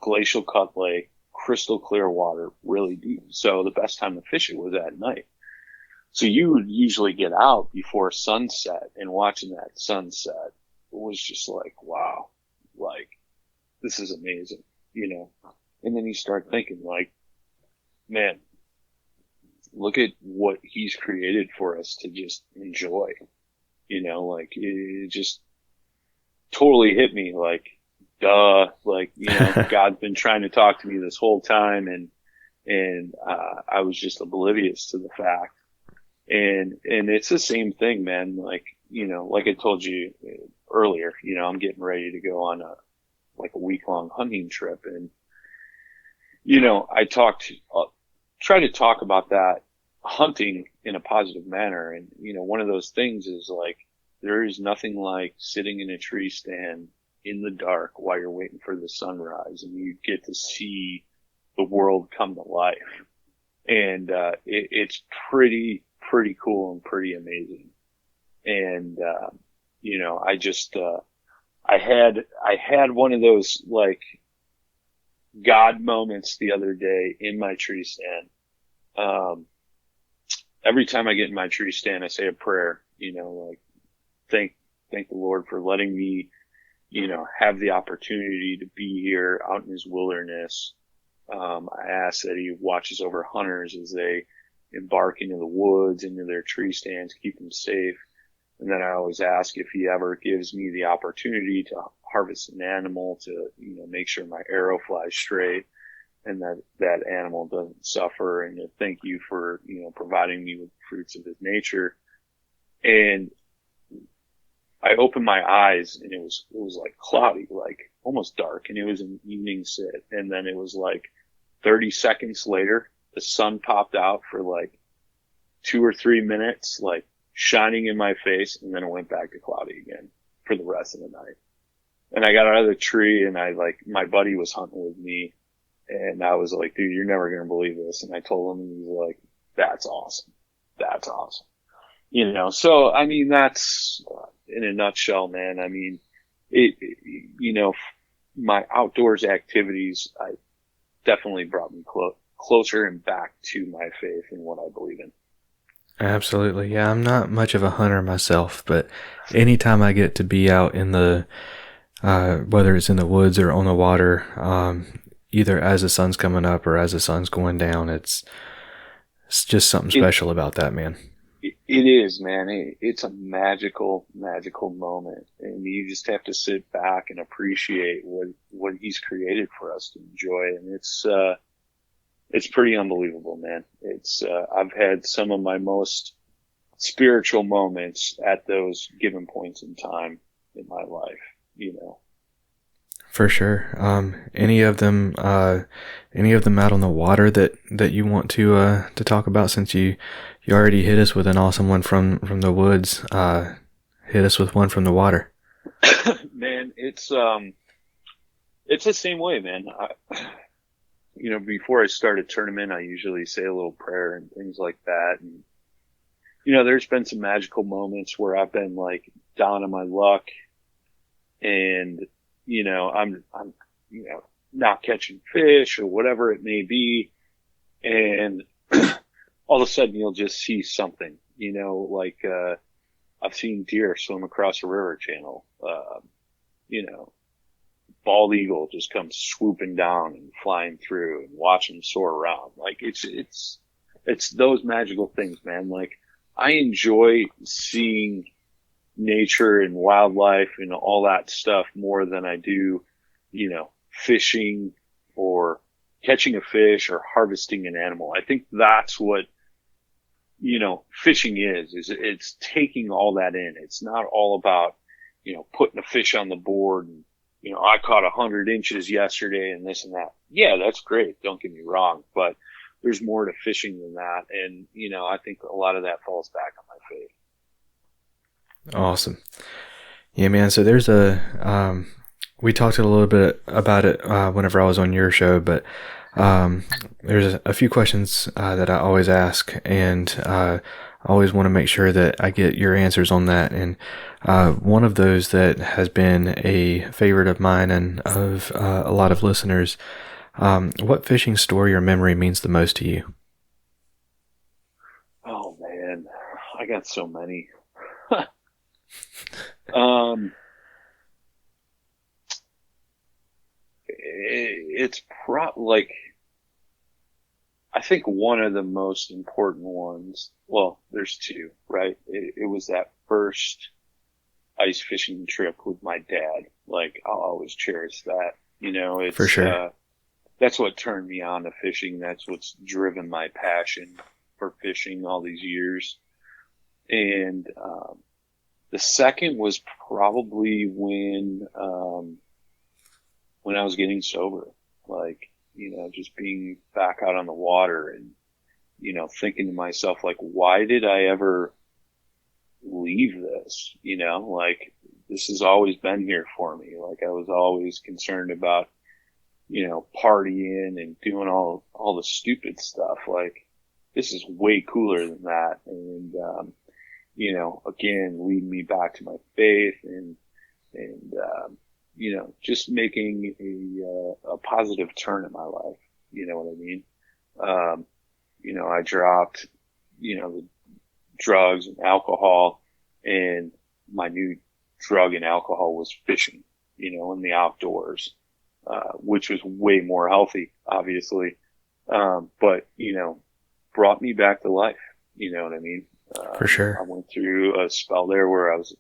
glacial cut lake, crystal clear water, really deep. So the best time to fish it was at night. So you would usually get out before sunset, and watching that sunset was just like, wow, like, this is amazing, And then you start thinking, like, man, look at what he's created for us to just enjoy, like, it just totally hit me, like, duh, like, God's been trying to talk to me this whole time, and I was just oblivious to the fact. And it's the same thing, man. Like, like I told you earlier, I'm getting ready to go on a week-long hunting trip, and, I try to talk about that hunting in a positive manner. And, one of those things is, like, there is nothing like sitting in a tree stand in the dark while you're waiting for the sunrise, and you get to see the world come to life. And it's pretty cool and pretty amazing. And I just I had one of those, like, God moments the other day in my tree stand. Every time I get in my tree stand, I say a prayer, like, thank the Lord for letting me, have the opportunity to be here out in his wilderness. I ask that he watches over hunters as they embark into the woods, into their tree stands, keep them safe. And then I always ask if he ever gives me the opportunity to harvest an animal to, make sure my arrow flies straight and that animal doesn't suffer, and to thank you for, providing me with fruits of his nature. And I opened my eyes, and it was like cloudy, like almost dark, and it was an evening sit. And then it was like 30 seconds later, the sun popped out for like 2 or 3 minutes, like shining in my face, and then it went back to cloudy again for the rest of the night. And I got out of the tree, and my buddy was hunting with me, and I was like, dude, you're never going to believe this. And I told him, and he was like, that's awesome. That's awesome. So, I mean, that's in a nutshell, man. I mean, my outdoors activities, I definitely brought me closer and back to my faith and what I believe in. Absolutely. Yeah, I'm not much of a hunter myself, but anytime I get to be out in the, whether it's in the woods or on the water, either as the sun's coming up or as the sun's going down, it's just something special about that, man. It is, man. It's a magical moment, and you just have to sit back and appreciate what he's created for us to enjoy. And it's pretty unbelievable, man. I've had some of my most spiritual moments at those given points in time in my life, For sure. Any of them out on the water that you want to talk about, since you already hit us with an awesome one from the woods. Hit us with one from the water. Man, it's the same way, man. Before I start a tournament, I usually say a little prayer and things like that. And, there's been some magical moments where I've been like down on my luck, and, I'm not catching fish or whatever it may be. And all of a sudden you'll just see something, like, I've seen deer swim across a river channel, bald eagle just comes swooping down and flying through, and watch them soar around. Like it's those magical things, man. Like I enjoy seeing nature and wildlife and all that stuff more than I do, fishing or catching a fish or harvesting an animal. I think that's what, fishing is it's taking all that in. It's not all about, putting a fish on the board and, I caught 100 inches yesterday and this and that. Yeah, that's great. Don't get me wrong, but there's more to fishing than that. And, I think a lot of that falls back on my faith. Awesome. Yeah, man. So there's we talked a little bit about it whenever I was on your show, but there's a few questions that I always ask, and I always want to make sure that I get your answers on that. And one of those that has been a favorite of mine and of a lot of listeners, what fishing story or memory means the most to you? Oh, man. I got so many. It's like, I think one of the most important ones, well, there's two, right? It was that first ice fishing trip with my dad. Like, I'll always cherish that. It's, for sure. That's what turned me on to fishing. That's what's driven my passion for fishing all these years. And, the second was probably when I was getting sober, like, just being back out on the water and, thinking to myself, like, why did I ever leave this? Like, this has always been here for me. Like, I was always concerned about, partying and doing all the stupid stuff. Like, this is way cooler than that. And, again, leading me back to my faith and just making a positive turn in my life. You know what I mean? I dropped, the drugs and alcohol, and my new drug and alcohol was fishing, in the outdoors, which was way more healthy, obviously. But, brought me back to life. You know what I mean? For sure. I went through a spell there where I was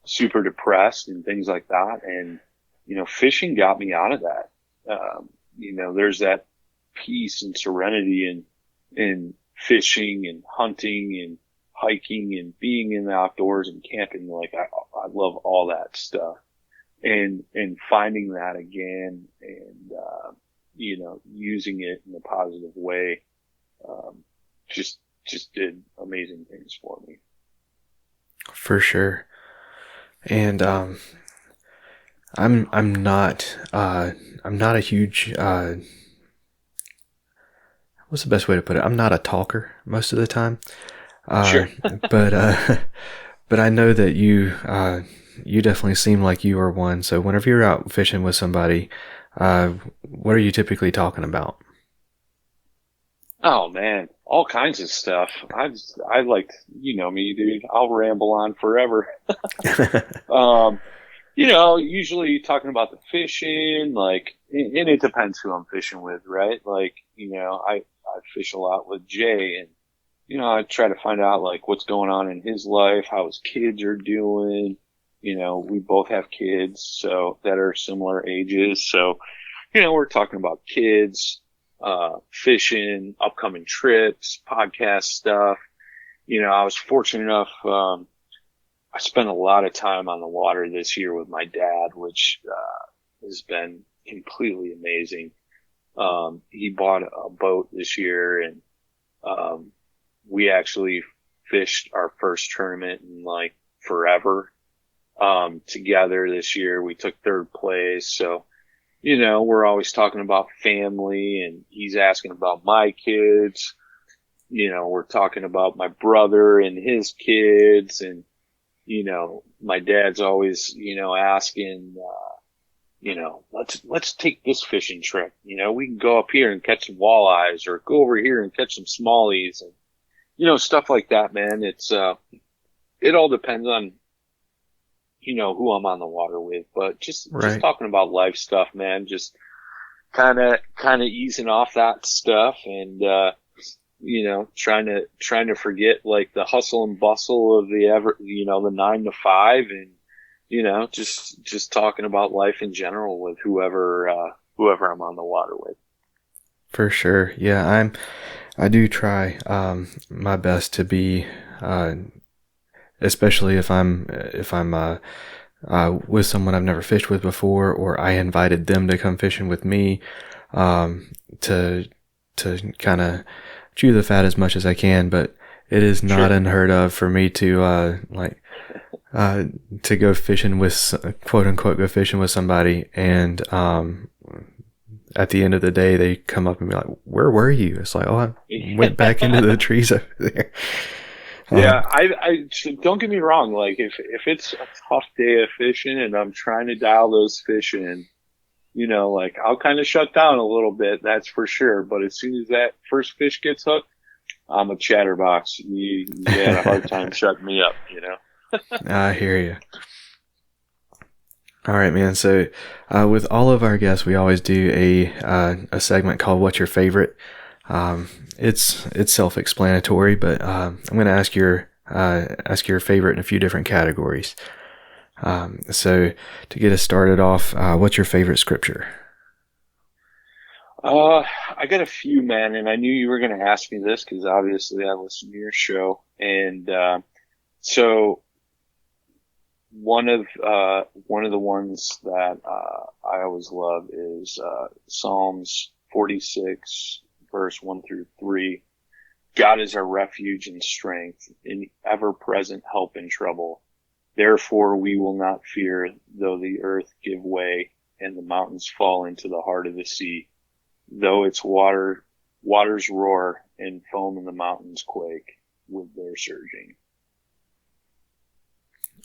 super depressed and things like that. And, fishing got me out of that. There's that peace and serenity in fishing and hunting and hiking and being in the outdoors and camping. Like, I love all that stuff. And finding that again and, using it in a positive way, just did amazing things for me. For sure. And I'm not a huge what's the best way to put it? I'm not a talker most of the time. Sure. but I know that you definitely seem like you are one. So whenever you're out fishing with somebody, what are you typically talking about? Oh man, all kinds of stuff. I like, me, dude. I'll ramble on forever. Usually talking about the fishing, like, and it depends who I'm fishing with, right? Like, I fish a lot with Jay, and, I try to find out, like, what's going on in his life, how his kids are doing. We both have kids, so that are similar ages. So, we're talking about kids, fishing, upcoming trips, podcast stuff. I was fortunate enough, I spent a lot of time on the water this year with my dad, which, has been completely amazing. He bought a boat this year, and, we actually fished our first tournament in like forever, together this year. We took third place. So, we're always talking about family, and he's asking about my kids. We're talking about my brother and his kids, and, my dad's always, asking, let's take this fishing trip. We can go up here and catch some walleyes, or go over here and catch some smallies, and, stuff like that, man. It's, it all depends on, who I'm on the water with, but just Right. talking about life stuff, man. Just kind of easing off that stuff, and trying to forget like the hustle and bustle of the 9 to 5, and just talking about life in general with whoever I'm on the water with. For sure. Yeah, I do try my best to be, especially if I'm with someone I've never fished with before, or I invited them to come fishing with me, to kind of chew the fat as much as I can. But it is not Sure. unheard of for me to to go fishing with, quote unquote, go fishing with somebody, and at the end of the day, they come up and be like, "Where were you?" It's like, "Oh, I went back into the trees over there." Yeah, I don't get me wrong. Like if it's a tough day of fishing and I'm trying to dial those fish in, like I'll kind of shut down a little bit. That's for sure. But as soon as that first fish gets hooked, I'm a chatterbox. You had a hard time shutting me up. I hear you. All right, man. So, with all of our guests, we always do a segment called "What's Your Favorite." It's self-explanatory, but I'm going to ask your favorite in a few different categories. So, to get us started off, what's your favorite scripture? I got a few, man, and I knew you were going to ask me this because obviously I listen to your show, and so one of the ones that I always love is Psalms 46, verse 1-3. God is our refuge and strength, an ever-present help in trouble. Therefore we will not fear, though the earth give way and the mountains fall into the heart of the sea, though its waters roar and foam and the mountains quake with their surging.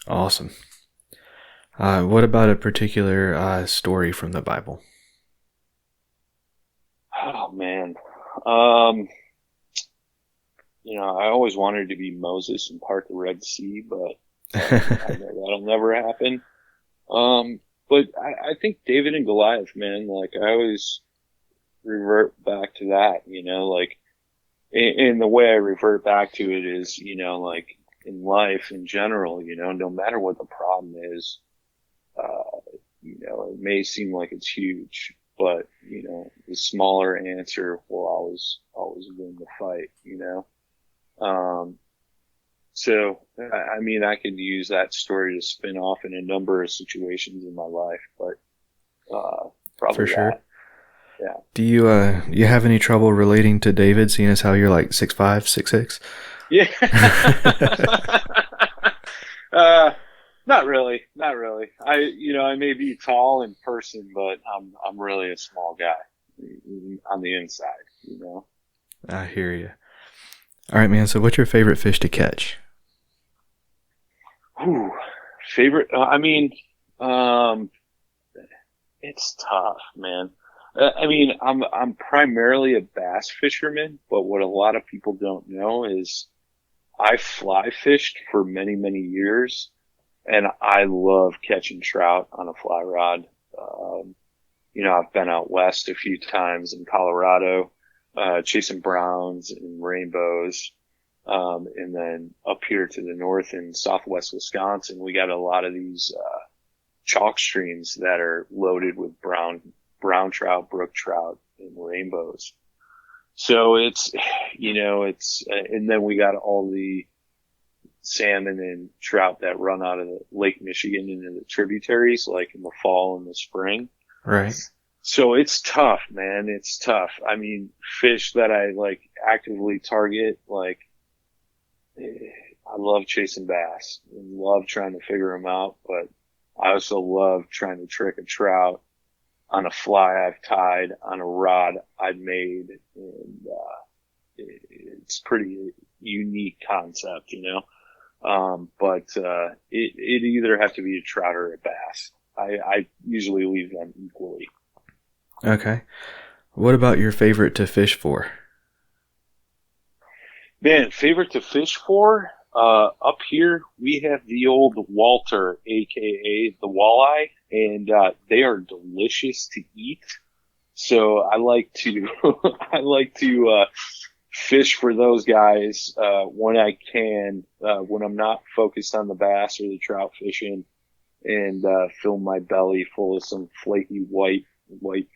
Awesome. What about a particular story from the Bible? Oh man. I always wanted to be Moses and part the Red Sea, but I know that'll never happen. But I think David and Goliath, man, like I always revert back to that, like in the way I revert back to it is, like in life in general, no matter what the problem is, it may seem like it's huge, but, the smaller answer will always win the fight, So, I mean, I could use that story to spin off in a number of situations in my life, but, probably For sure. that. Yeah. Do you have any trouble relating to David, seeing as how you're like 6'5", 6'6"? Yeah. Not really. I may be tall in person, but I'm really a small guy on the inside, I hear you. All right, man. So what's your favorite fish to catch? Ooh, favorite. It's tough, man. I'm primarily a bass fisherman, but what a lot of people don't know is I fly fished for many, many years, and I love catching trout on a fly rod. I've been out west a few times in Colorado, chasing browns and rainbows. And then up here to the north in southwest Wisconsin, we got a lot of these, chalk streams that are loaded with brown trout, brook trout, and rainbows. So it's, and then we got all the salmon and trout that run out of the Lake Michigan into the tributaries, like in the fall and the spring. Right. So it's tough, man. It's tough. I mean, fish that I like actively target, like I love chasing bass and love trying to figure them out, but I also love trying to trick a trout on a fly I've tied, on a rod I've made, and it's pretty unique concept, but it either have to be a trout or a bass. I usually leave them equally. Okay. What about your favorite to fish for? Man, favorite to fish for? Up here we have the old Walter, aka the walleye, and they are delicious to eat. So I like to fish for those guys when I can, when I'm not focused on the bass or the trout fishing, and fill my belly full of some flaky white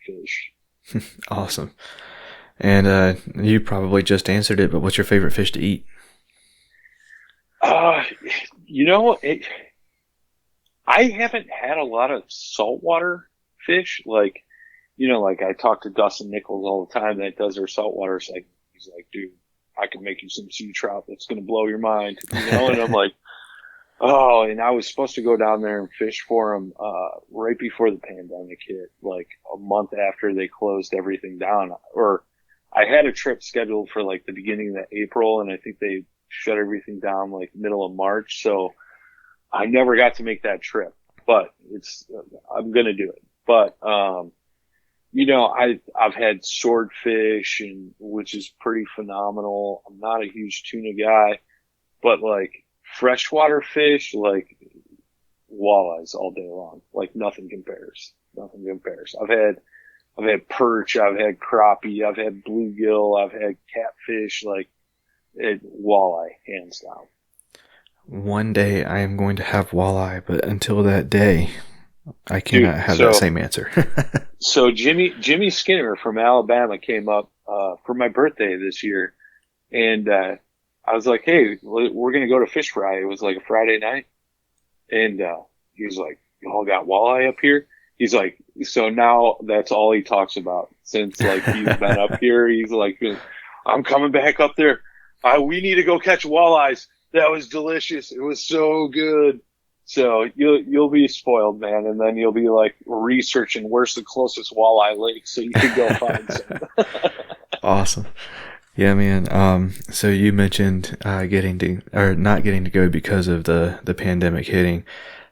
fish. Awesome. And you probably just answered it, but what's your favorite fish to eat? You know, I haven't had a lot of saltwater fish. Like, you know, like I talk to Dustin Nichols all the time that does their saltwater segment. He's like, dude, I can make you some sea trout that's going to blow your mind, you know? And I'm like, oh, and I was supposed to go down there and fish for them, right before the pandemic hit, like a month after they closed everything down. Or I had a trip scheduled for like the beginning of April, and I think they shut everything down like middle of March. So I never got to make that trip, but I'm going to do it. But, you know, I've had swordfish, and which is pretty phenomenal. I'm not a huge tuna guy, but like freshwater fish, like walleyes all day long. Like nothing compares. Nothing compares. I've had perch, I've had crappie, I've had bluegill, I've had catfish, like walleye, hands down. One day I am going to have walleye, but until that day, I cannot have that same answer. So Jimmy Skinner from Alabama came up for my birthday this year, and I was like, "Hey, we're gonna go to Fish Fry." It was like a Friday night, and he was like, "Y'all got walleye up here?" He's like, so now that's all he talks about since like he's been up here. He's like, "I'm coming back up there. We need to go catch walleyes. That was delicious. It was so good." So you'll be spoiled, man, and then you'll be like researching where's the closest walleye lake so you can go find some. Awesome. Yeah, man. So you mentioned not getting to go because of the pandemic hitting.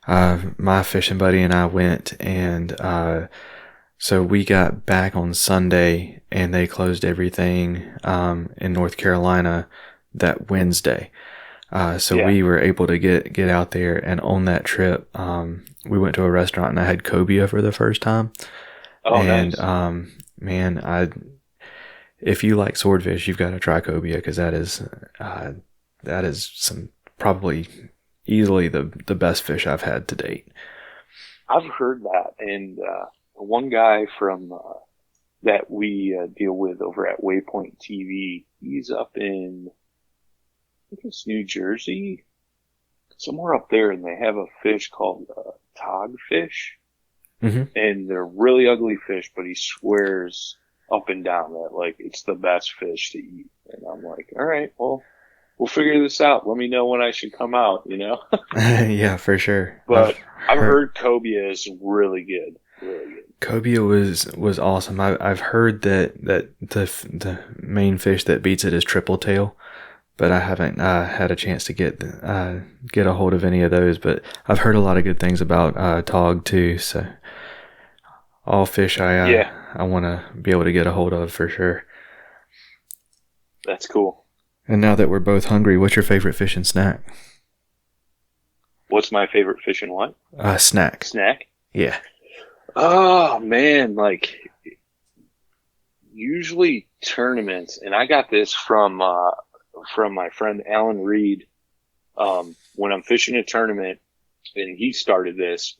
My fishing buddy and I went, and so we got back on Sunday, and they closed everything in North Carolina that Wednesday. So we were able to get out there, and on that trip, we went to a restaurant, and I had cobia for the first time. Oh, and, nice. Man, if you like swordfish, you've got to try cobia, because that is some probably easily the best fish I've had to date. I've heard that, and one guy from that we deal with over at Waypoint TV, he's up in, I think it's New Jersey, somewhere up there, and they have a fish called togfish, and they're really ugly fish, but he swears up and down that like it's the best fish to eat. And I'm like, all right, well, we'll figure this out. Let me know when I should come out, you know? Yeah, for sure. But I've heard cobia is really good. Really good. Cobia was awesome. I've heard that the main fish that beats it is triple tail, but I haven't had a chance to get a hold of any of those. But I've heard a lot of good things about tog too. So all fish I want to be able to get a hold of for sure. That's cool. And now that we're both hungry, what's your favorite fish and snack? What's my favorite fish and what? Snack. Snack? Yeah. Oh man, like usually tournaments, and I got this from my friend Alan Reed. When I'm fishing a tournament, and he started this,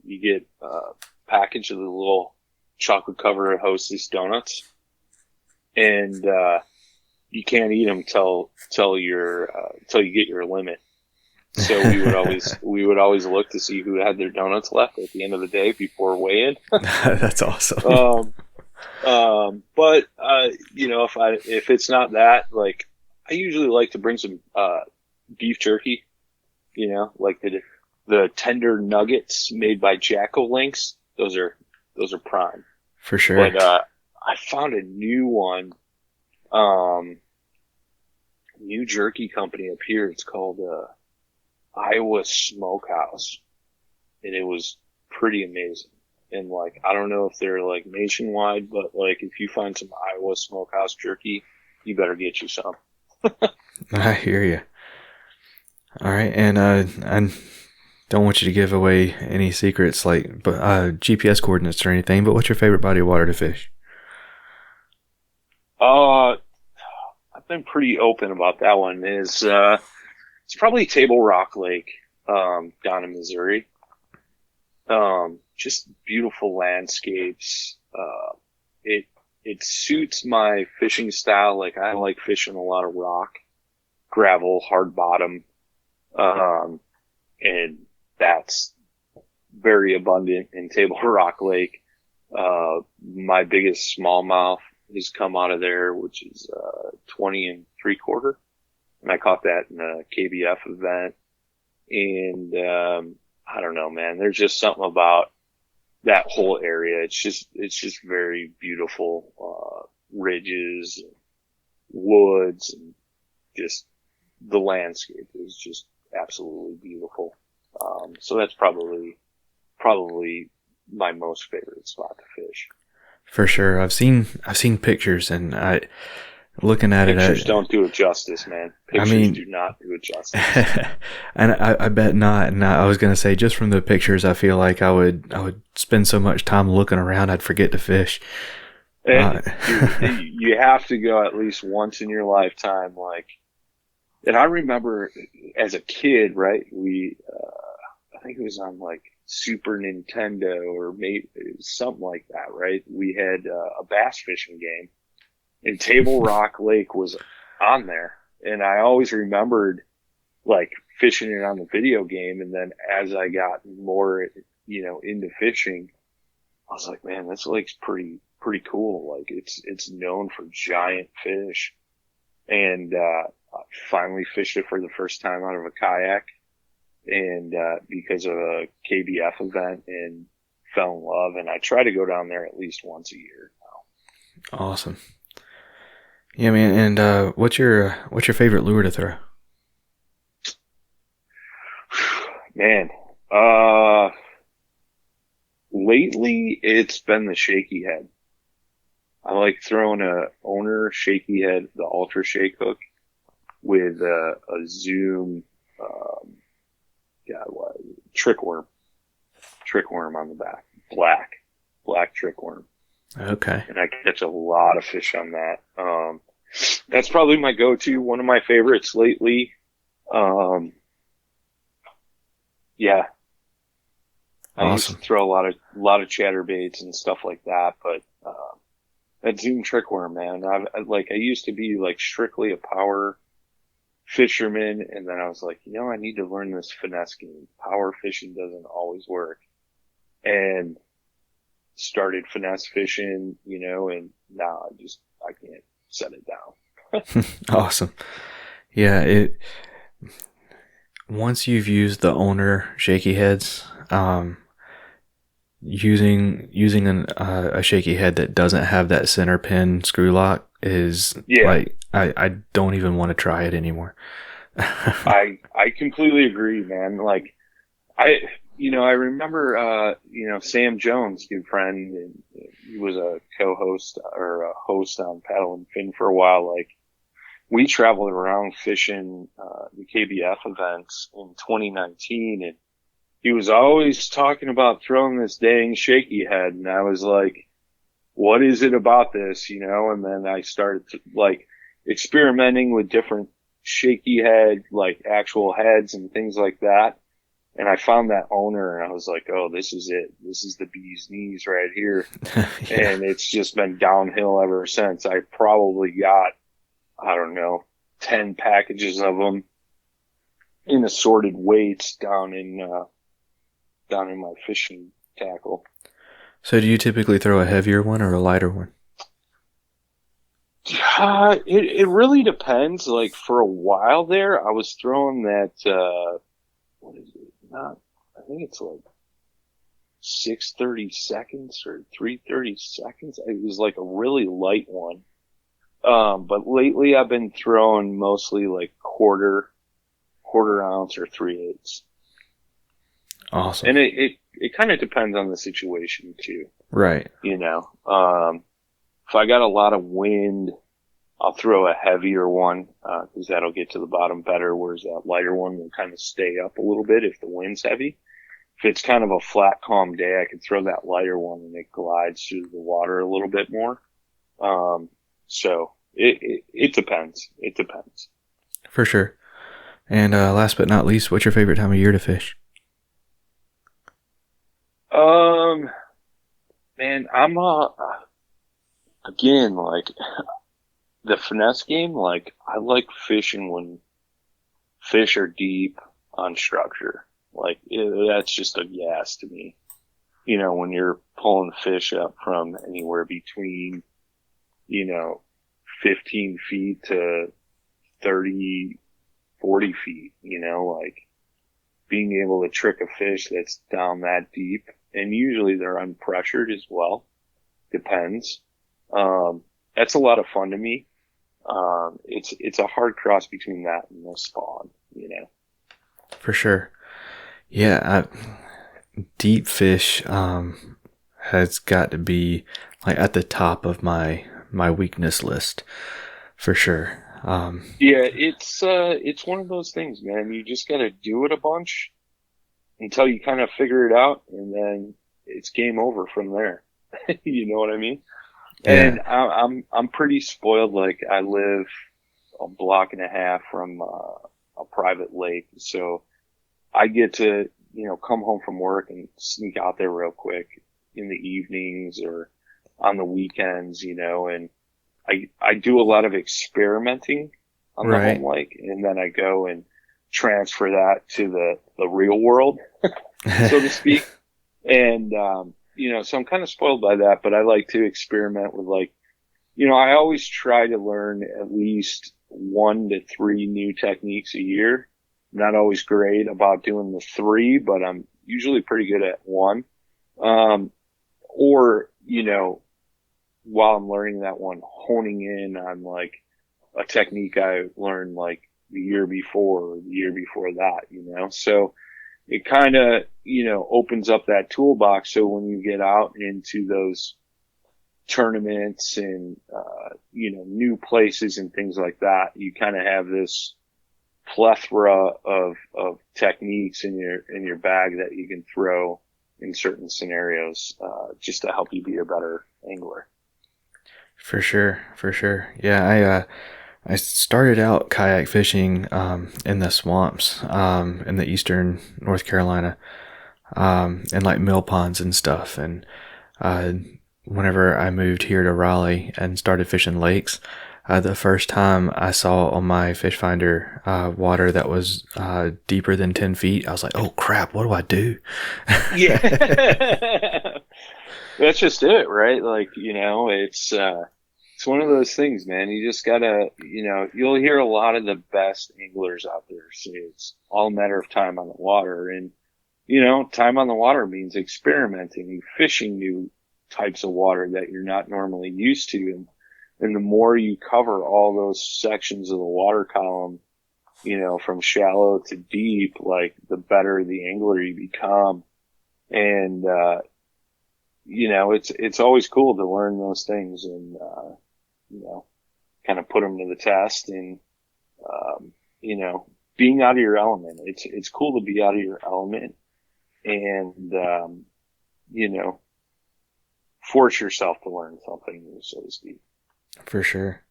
you get a package of the little chocolate covered Hostess donuts, and you can't eat them till you get your limit. So we would always look to see who had their donuts left at the end of the day before weigh-in. That's awesome. But you know, if it's not that, like I usually like to bring some beef jerky. You know, like the tender nuggets made by Jacko Links. Those are prime for sure. But I found a new one, new jerky company up here. It's called Iowa Smokehouse, and it was pretty amazing. And like, I don't know if they're like nationwide, but like if you find some Iowa Smokehouse jerky, you better get you some. I hear you. All right, and I don't want you to give away any secrets, like GPS coordinates or anything. But what's your favorite body of water to fish? I've been pretty open about that one. It's probably Table Rock Lake, down in Missouri. Just beautiful landscapes. It suits my fishing style. Like, I like fishing a lot of rock, gravel, hard bottom. And that's very abundant in Table Rock Lake. My biggest smallmouth has come out of there, which is 20 3/4, and I caught that in a KBF event. And I don't know, man. There's just something about that whole area. It's just very beautiful. Ridges, and woods, and just the landscape is just absolutely beautiful. So that's probably my most favorite spot to fish. For sure, I've seen pictures, and looking at Pictures it, don't do it justice, man. Pictures do not do it justice. and I bet not. And I was gonna say, just from the pictures, I feel like I would spend so much time looking around, I'd forget to fish. And you have to go at least once in your lifetime. And I remember as a kid, right? I think it was on like Super Nintendo or maybe something like that, right? We had a bass fishing game, and Table Rock Lake was on there. And I always remembered like fishing it on the video game. And then as I got more, into fishing, I was like, man, this lake's pretty cool. Like, it's known for giant fish. And I finally fished it for the first time out of a kayak, and because of a KBF event, and fell in love. And I try to go down there at least once a year now. Awesome. Yeah, man. And what's your favorite lure to throw? Man, lately it's been the shaky head. I like throwing a owner shaky head, the ultra shake hook, with a Zoom, trick worm on the back, black trick worm. Okay. And I catch a lot of fish on that. That's probably my go-to, one of my favorites lately. Yeah. I used to throw a lot of chatterbaits and stuff like that, but that Zoom trick worm, man. I used to be like strictly a power fisherman, and then I was like, I need to learn this finesse game. Power fishing doesn't always work. And started finesse fishing, and now I can't set it down. Awesome. Yeah, once you've used the owner shaky heads, using a shaky head that doesn't have that center pin screw lock is like, I don't even want to try it anymore. I completely agree, man. Like, I remember, Sam Jones, good friend, and he was a co-host or a host on Paddle and Fin for a while. Like, we traveled around fishing the KBF events in 2019, and he was always talking about throwing this dang shaky head, and I was like, what is it about this, And then I started experimenting with different shaky head, like actual heads and things like that. And I found that owner, and I was like, oh, this is it. This is the bee's knees right here. Yeah. And it's just been downhill ever since. I probably got, I don't know, 10 packages of them in assorted weights down in my fishing tackle. So do you typically throw a heavier one or a lighter one? It really depends. Like, for a while there, I was throwing that, what is it? I think it's like 630 seconds or 330 seconds. It was like a really light one. But lately I've been throwing mostly like quarter ounce or 3/8. Awesome. And it kind of depends on the situation too. Right. If I got a lot of wind I'll throw a heavier one, cause that'll get to the bottom better, whereas that lighter one will kind of stay up a little bit if the wind's heavy. If it's kind of a flat, calm day, I can throw that lighter one and it glides through the water a little bit more. So it depends. It depends. For sure. And last but not least, what's your favorite time of year to fish? Man, I'm again, like the finesse game. Like I like fishing when fish are deep on structure. Like that's just a gas to me. You know, when you're pulling fish up from anywhere between, 15 feet to 30, 40 feet, like being able to trick a fish that's down that deep, and usually they're unpressured as well. Depends. That's a lot of fun to me. It's a hard cross between that and the spawn, For sure. Yeah, deep fish has got to be like at the top of my weakness list for sure. Yeah, it's one of those things, man. You just got to do it a bunch until you kind of figure it out, and then it's game over from there. You know what I mean? Yeah. And I'm pretty spoiled. Like I live a block and a half from a private lake, so I get to come home from work and sneak out there real quick in the evenings or on the weekends, and I do a lot of experimenting on the Right. home lake, and then I go and transfer that to the real world, so to speak. And, so I'm kind of spoiled by that, but I like to experiment with I always try to learn at least 1 to 3 new techniques a year. I'm not always great about doing the 3, but I'm usually pretty good at 1. Or, while I'm learning that one, honing in on like a technique I learned like the year before or the year before that, so it kind of, opens up that toolbox. So when you get out into those tournaments and, new places and things like that, you kind of have this plethora of techniques in your bag that you can throw in certain scenarios, just to help you be a better angler. For sure. Yeah, I started out kayak fishing in the swamps in the eastern North Carolina, and like mill ponds and stuff. And whenever I moved here to Raleigh and started fishing lakes, the first time I saw on my fish finder water that was deeper than 10 feet, I was like, oh crap, what do I do? Yeah. That's just it, right? Like, it's one of those things, man. You just gotta, you'll hear a lot of the best anglers out there say it's all a matter of time on the water. And, time on the water means experimenting and fishing new types of water that you're not normally used to. And the more you cover all those sections of the water column, from shallow to deep, like the better the angler you become. And, it's always cool to learn those things and, kind of put them to the test and, being out of your element. It's cool to be out of your element and, force yourself to learn something new, so to speak. For sure.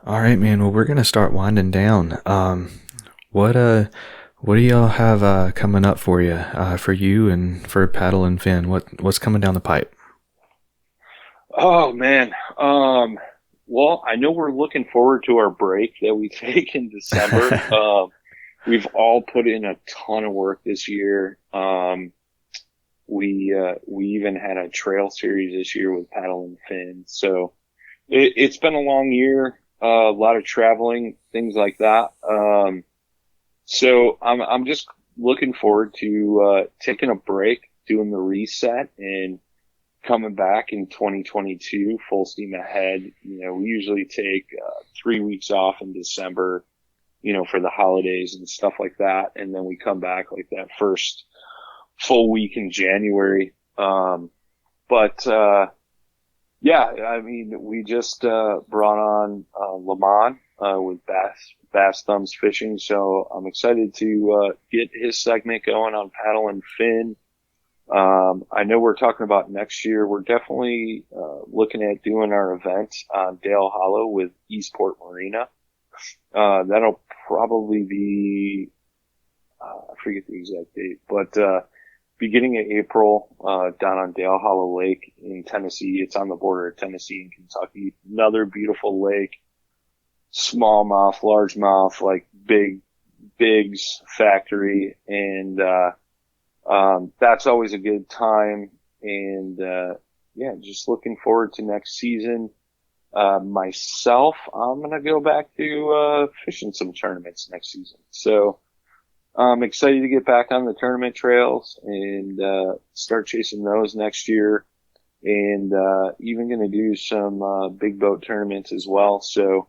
All right, man. Well, we're gonna start winding down. What do y'all have coming up for you and for Paddle and Fin? What's coming down the pipe? Oh man. Well, I know we're looking forward to our break that we take in December. We've all put in a ton of work this year. We even had a trail series this year with Paddle and Fin. So it's been a long year, a lot of traveling, things like that. So I'm just looking forward to, taking a break, doing the reset and coming back in 2022, full steam ahead. We usually take 3 weeks off in December, for the holidays and stuff like that. And then we come back like that first full week in January. But Yeah, I mean, we just brought on Lamont with Bass Thumbs Fishing, so I'm excited to get his segment going on Paddle and Fin. I know we're talking about next year. We're definitely looking at doing our event on Dale Hollow with Eastport Marina. That'll probably be, I forget the exact date, but beginning of April, down on Dale Hollow Lake in Tennessee. It's on the border of Tennessee and Kentucky. Another beautiful lake, smallmouth, largemouth, like bigs factory. And, that's always a good time. And, yeah, just looking forward to next season. Myself, I'm going to go back to, fishing some tournaments next season. So, I'm excited to get back on the tournament trails and start chasing those next year, and even going to do some big boat tournaments as well. So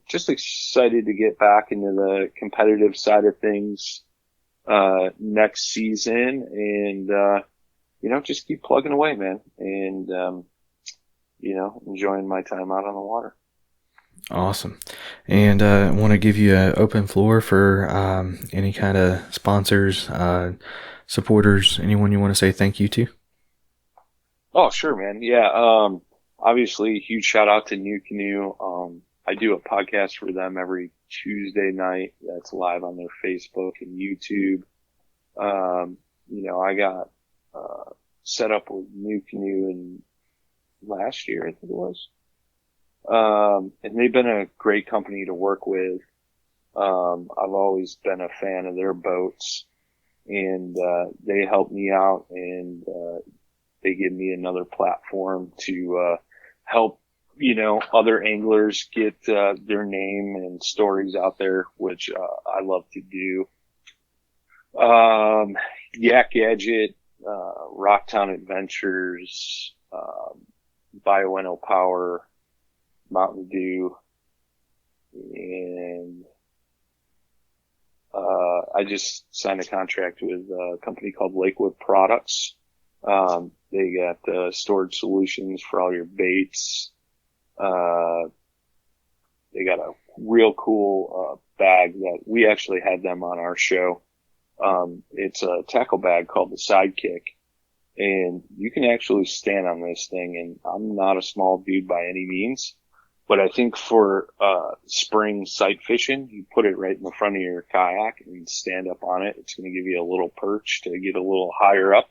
just excited to get back into the competitive side of things next season, and just keep plugging away, man, and enjoying my time out on the water. Awesome. And I want to give you an open floor for any kind of sponsors, supporters, anyone you want to say thank you to. Oh, sure, man. Yeah. Obviously, huge shout out to New Canoe. I do a podcast for them every Tuesday night. That's live on their Facebook and YouTube. I got set up with New Canoe in last year, I think it was. And they've been a great company to work with. I've always been a fan of their boats, and they help me out, and they give me another platform to help other anglers get their name and stories out there, which I love to do. Yak Gadget, Rocktown Adventures, Bioenno Power, Mountain Dew, and I just signed a contract with a company called Lakewood Products. They got storage solutions for all your baits. They got a real cool bag that we actually had them on our show. It's a tackle bag called the Sidekick, and you can actually stand on this thing, and I'm not a small dude by any means. But I think for spring sight fishing, you put it right in the front of your kayak and stand up on it. It's going to give you a little perch to get a little higher up.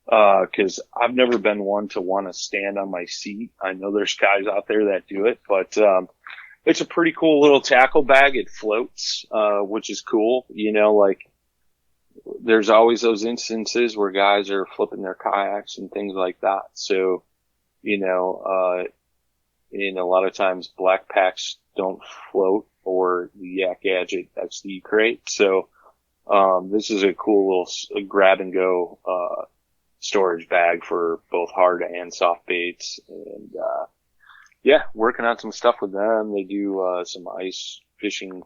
Cause I've never been one to want to stand on my seat. I know there's guys out there that do it, but it's a pretty cool little tackle bag. It floats, which is cool. There's always those instances where guys are flipping their kayaks and things like that. So, and a lot of times black packs don't float, or the Yak Gadget XD crate. So, this is a cool little grab and go, storage bag for both hard and soft baits. And, working on some stuff with them. They do, some ice fishing,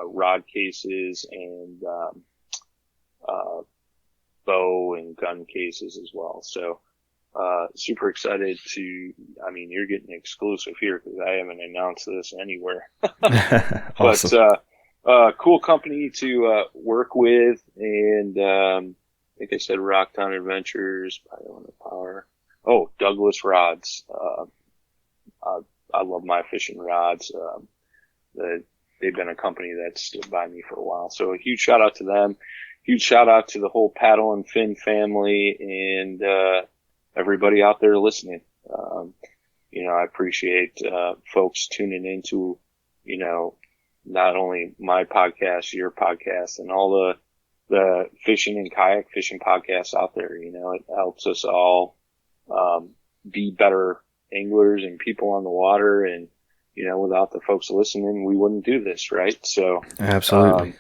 rod cases and, bow and gun cases as well. So, super excited you're getting exclusive here because I haven't announced this anywhere. Awesome. But, cool company to, work with. And, like I said, Rocktown Adventures, Bioenno Power. Oh, Douglas Rods. I love my fishing rods. They've been a company that stood by me for a while. So a huge shout out to them. Huge shout out to the whole Paddle and Fin family and, everybody out there listening. I appreciate, folks tuning into, not only my podcast, your podcast, and all the fishing and kayak fishing podcasts out there. It helps us all, be better anglers and people on the water. And, without the folks listening, we wouldn't do this, right? So absolutely.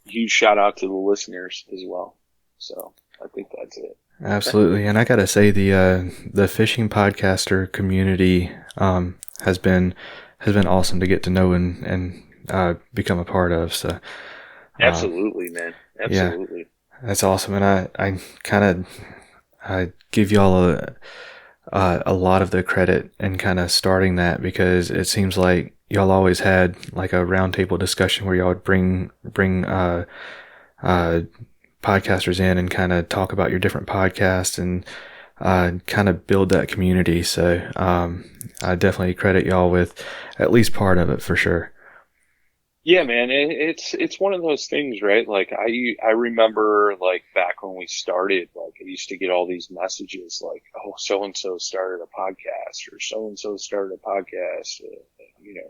Huge shout out to the listeners as well. So I think that's it. Absolutely. And I gotta say the fishing podcaster community has been awesome to get to know and become a part of. So absolutely, man. Absolutely. Yeah, that's awesome. And I give y'all a lot of the credit in kind of starting that, because it seems like y'all always had like a roundtable discussion where y'all would bring podcasters in and kind of talk about your different podcasts and kind of build that community. So I definitely credit y'all with at least part of it for sure. Yeah, man, it's one of those things, right? Like I remember like back when we started, like I used to get all these messages like, oh, so and so started a podcast, or so and so started a podcast.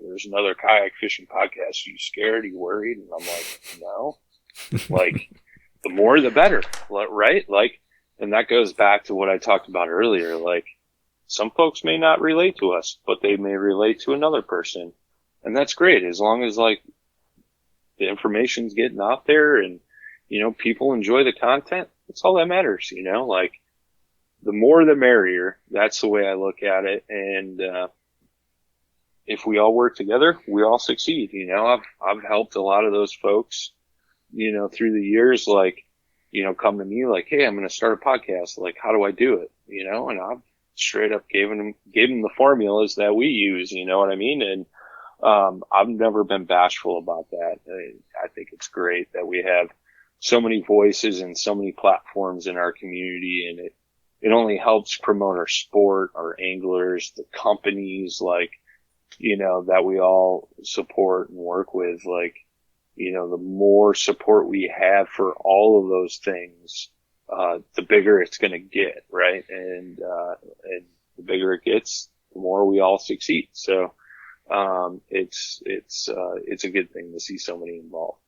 There's another kayak fishing podcast. Are you scared? Are you worried? And I'm like, no. Like, the more the better, right? Like, and that goes back to what I talked about earlier. Like, some folks may not relate to us, but they may relate to another person, and that's great as long as like the information's getting out there and, people enjoy the content. That's all that matters, like the more the merrier. That's the way I look at it. And, if we all work together, we all succeed. I've helped a lot of those folks, through the years, like, come to me like, hey, I'm going to start a podcast. Like, how do I do it? And I've straight up gave them the formulas that we use, you know what I mean? And, I've never been bashful about that. I think it's great that we have so many voices and so many platforms in our community, and it only helps promote our sport, our anglers, the companies, like, that we all support and work with. Like, the more support we have for all of those things, the bigger it's going to get, right? And the bigger it gets, the more we all succeed. So, it's a good thing to see so many involved.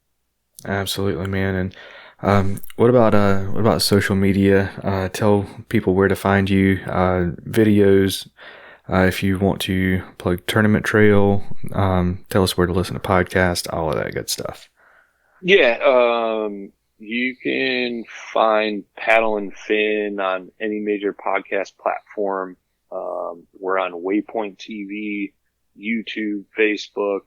Absolutely, man. And what about social media? Tell people where to find you. Videos. If you want to plug Tournament Trail, tell us where to listen to podcasts, all of that good stuff. Yeah, you can find Paddle and Fin on any major podcast platform. We're on Waypoint TV, YouTube, Facebook.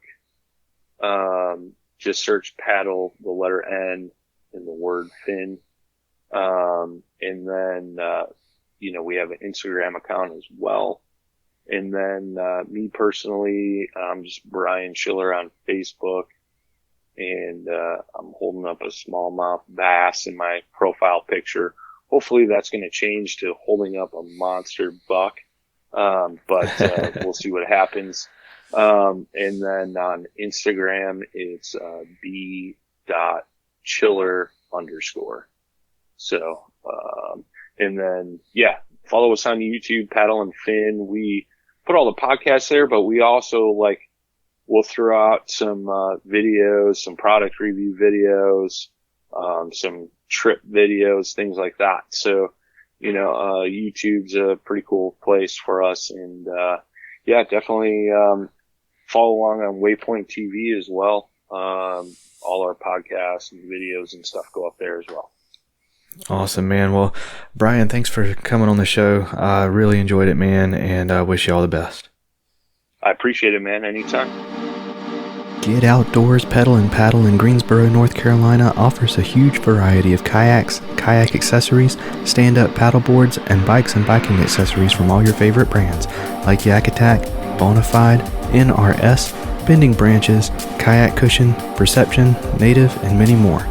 Just search Paddle, the letter N, and the word Fin. And then, we have an Instagram account as well. And then, me personally, I'm just Brian Schiller on Facebook. And, I'm holding up a smallmouth bass in my profile picture. Hopefully that's going to change to holding up a monster buck. But we'll see what happens. And then on Instagram, it's, b.chiller_. So, and then, yeah, follow us on YouTube, Paddle and Fin. We put all the podcasts there, but we also we'll throw out some, videos, some product review videos, some trip videos, things like that. So, YouTube's a pretty cool place for us. And, yeah, definitely, follow along on Waypoint TV as well. All our podcasts and videos and stuff go up there as well. Awesome, man. Well, Brian, thanks for coming on the show. I really enjoyed it, man, and I wish you all the best. I appreciate it, man. Anytime. Get Outdoors Pedal and Paddle in Greensboro, North Carolina offers a huge variety of kayaks, kayak accessories, stand-up paddle boards, and bikes and biking accessories from all your favorite brands like Yak Attack, Bonafide, NRS, Bending Branches, Kayak Cushion, Perception, Native, and many more.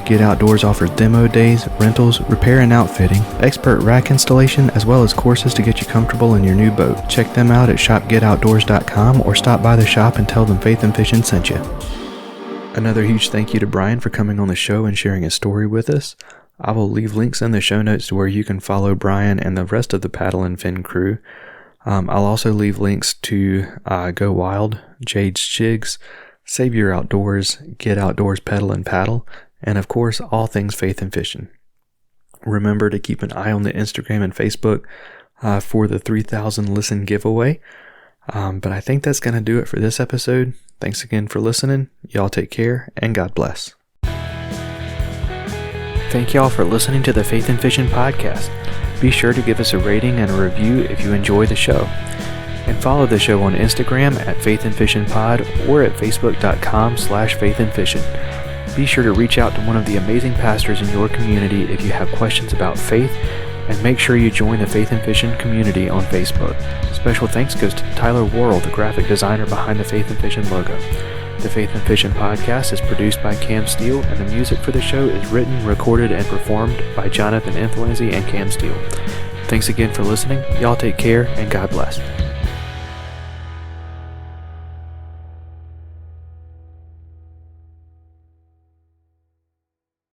Get Outdoors offers demo days, rentals, repair and outfitting, expert rack installation, as well as courses to get you comfortable in your new boat. Check them out at shopgetoutdoors.com or stop by the shop and tell them Faith and Fishing sent you. Another huge thank you to Brian for coming on the show and sharing his story with us. I will leave links in the show notes to where you can follow Brian and the rest of the Paddle and Fin crew. I'll also leave links to Go Wild, Jade's Jigs, Savior Outdoors, Get Outdoors Pedal and Paddle, and of course, all things Faith and Fishing. Remember to keep an eye on the Instagram and Facebook for the 3,000 listen giveaway. But I think that's going to do it for this episode. Thanks again for listening. Y'all take care, and God bless. Thank y'all for listening to the Faith and Fishing podcast. Be sure to give us a rating and a review if you enjoy the show. And follow the show on Instagram at Faith and Fishing Pod or at facebook.com/faithandfishing. Be sure to reach out to one of the amazing pastors in your community if you have questions about faith And make sure you join the Faith and Fishing community on Facebook. Special thanks goes to Tyler Worrell, the graphic designer behind the Faith and Fishing logo. The Faith and Fishing podcast is produced by Cam Steele, and the music for the show is written, recorded, and performed by Jonathan Influency and Cam Steele. Thanks again for listening. Y'all take care, and God bless.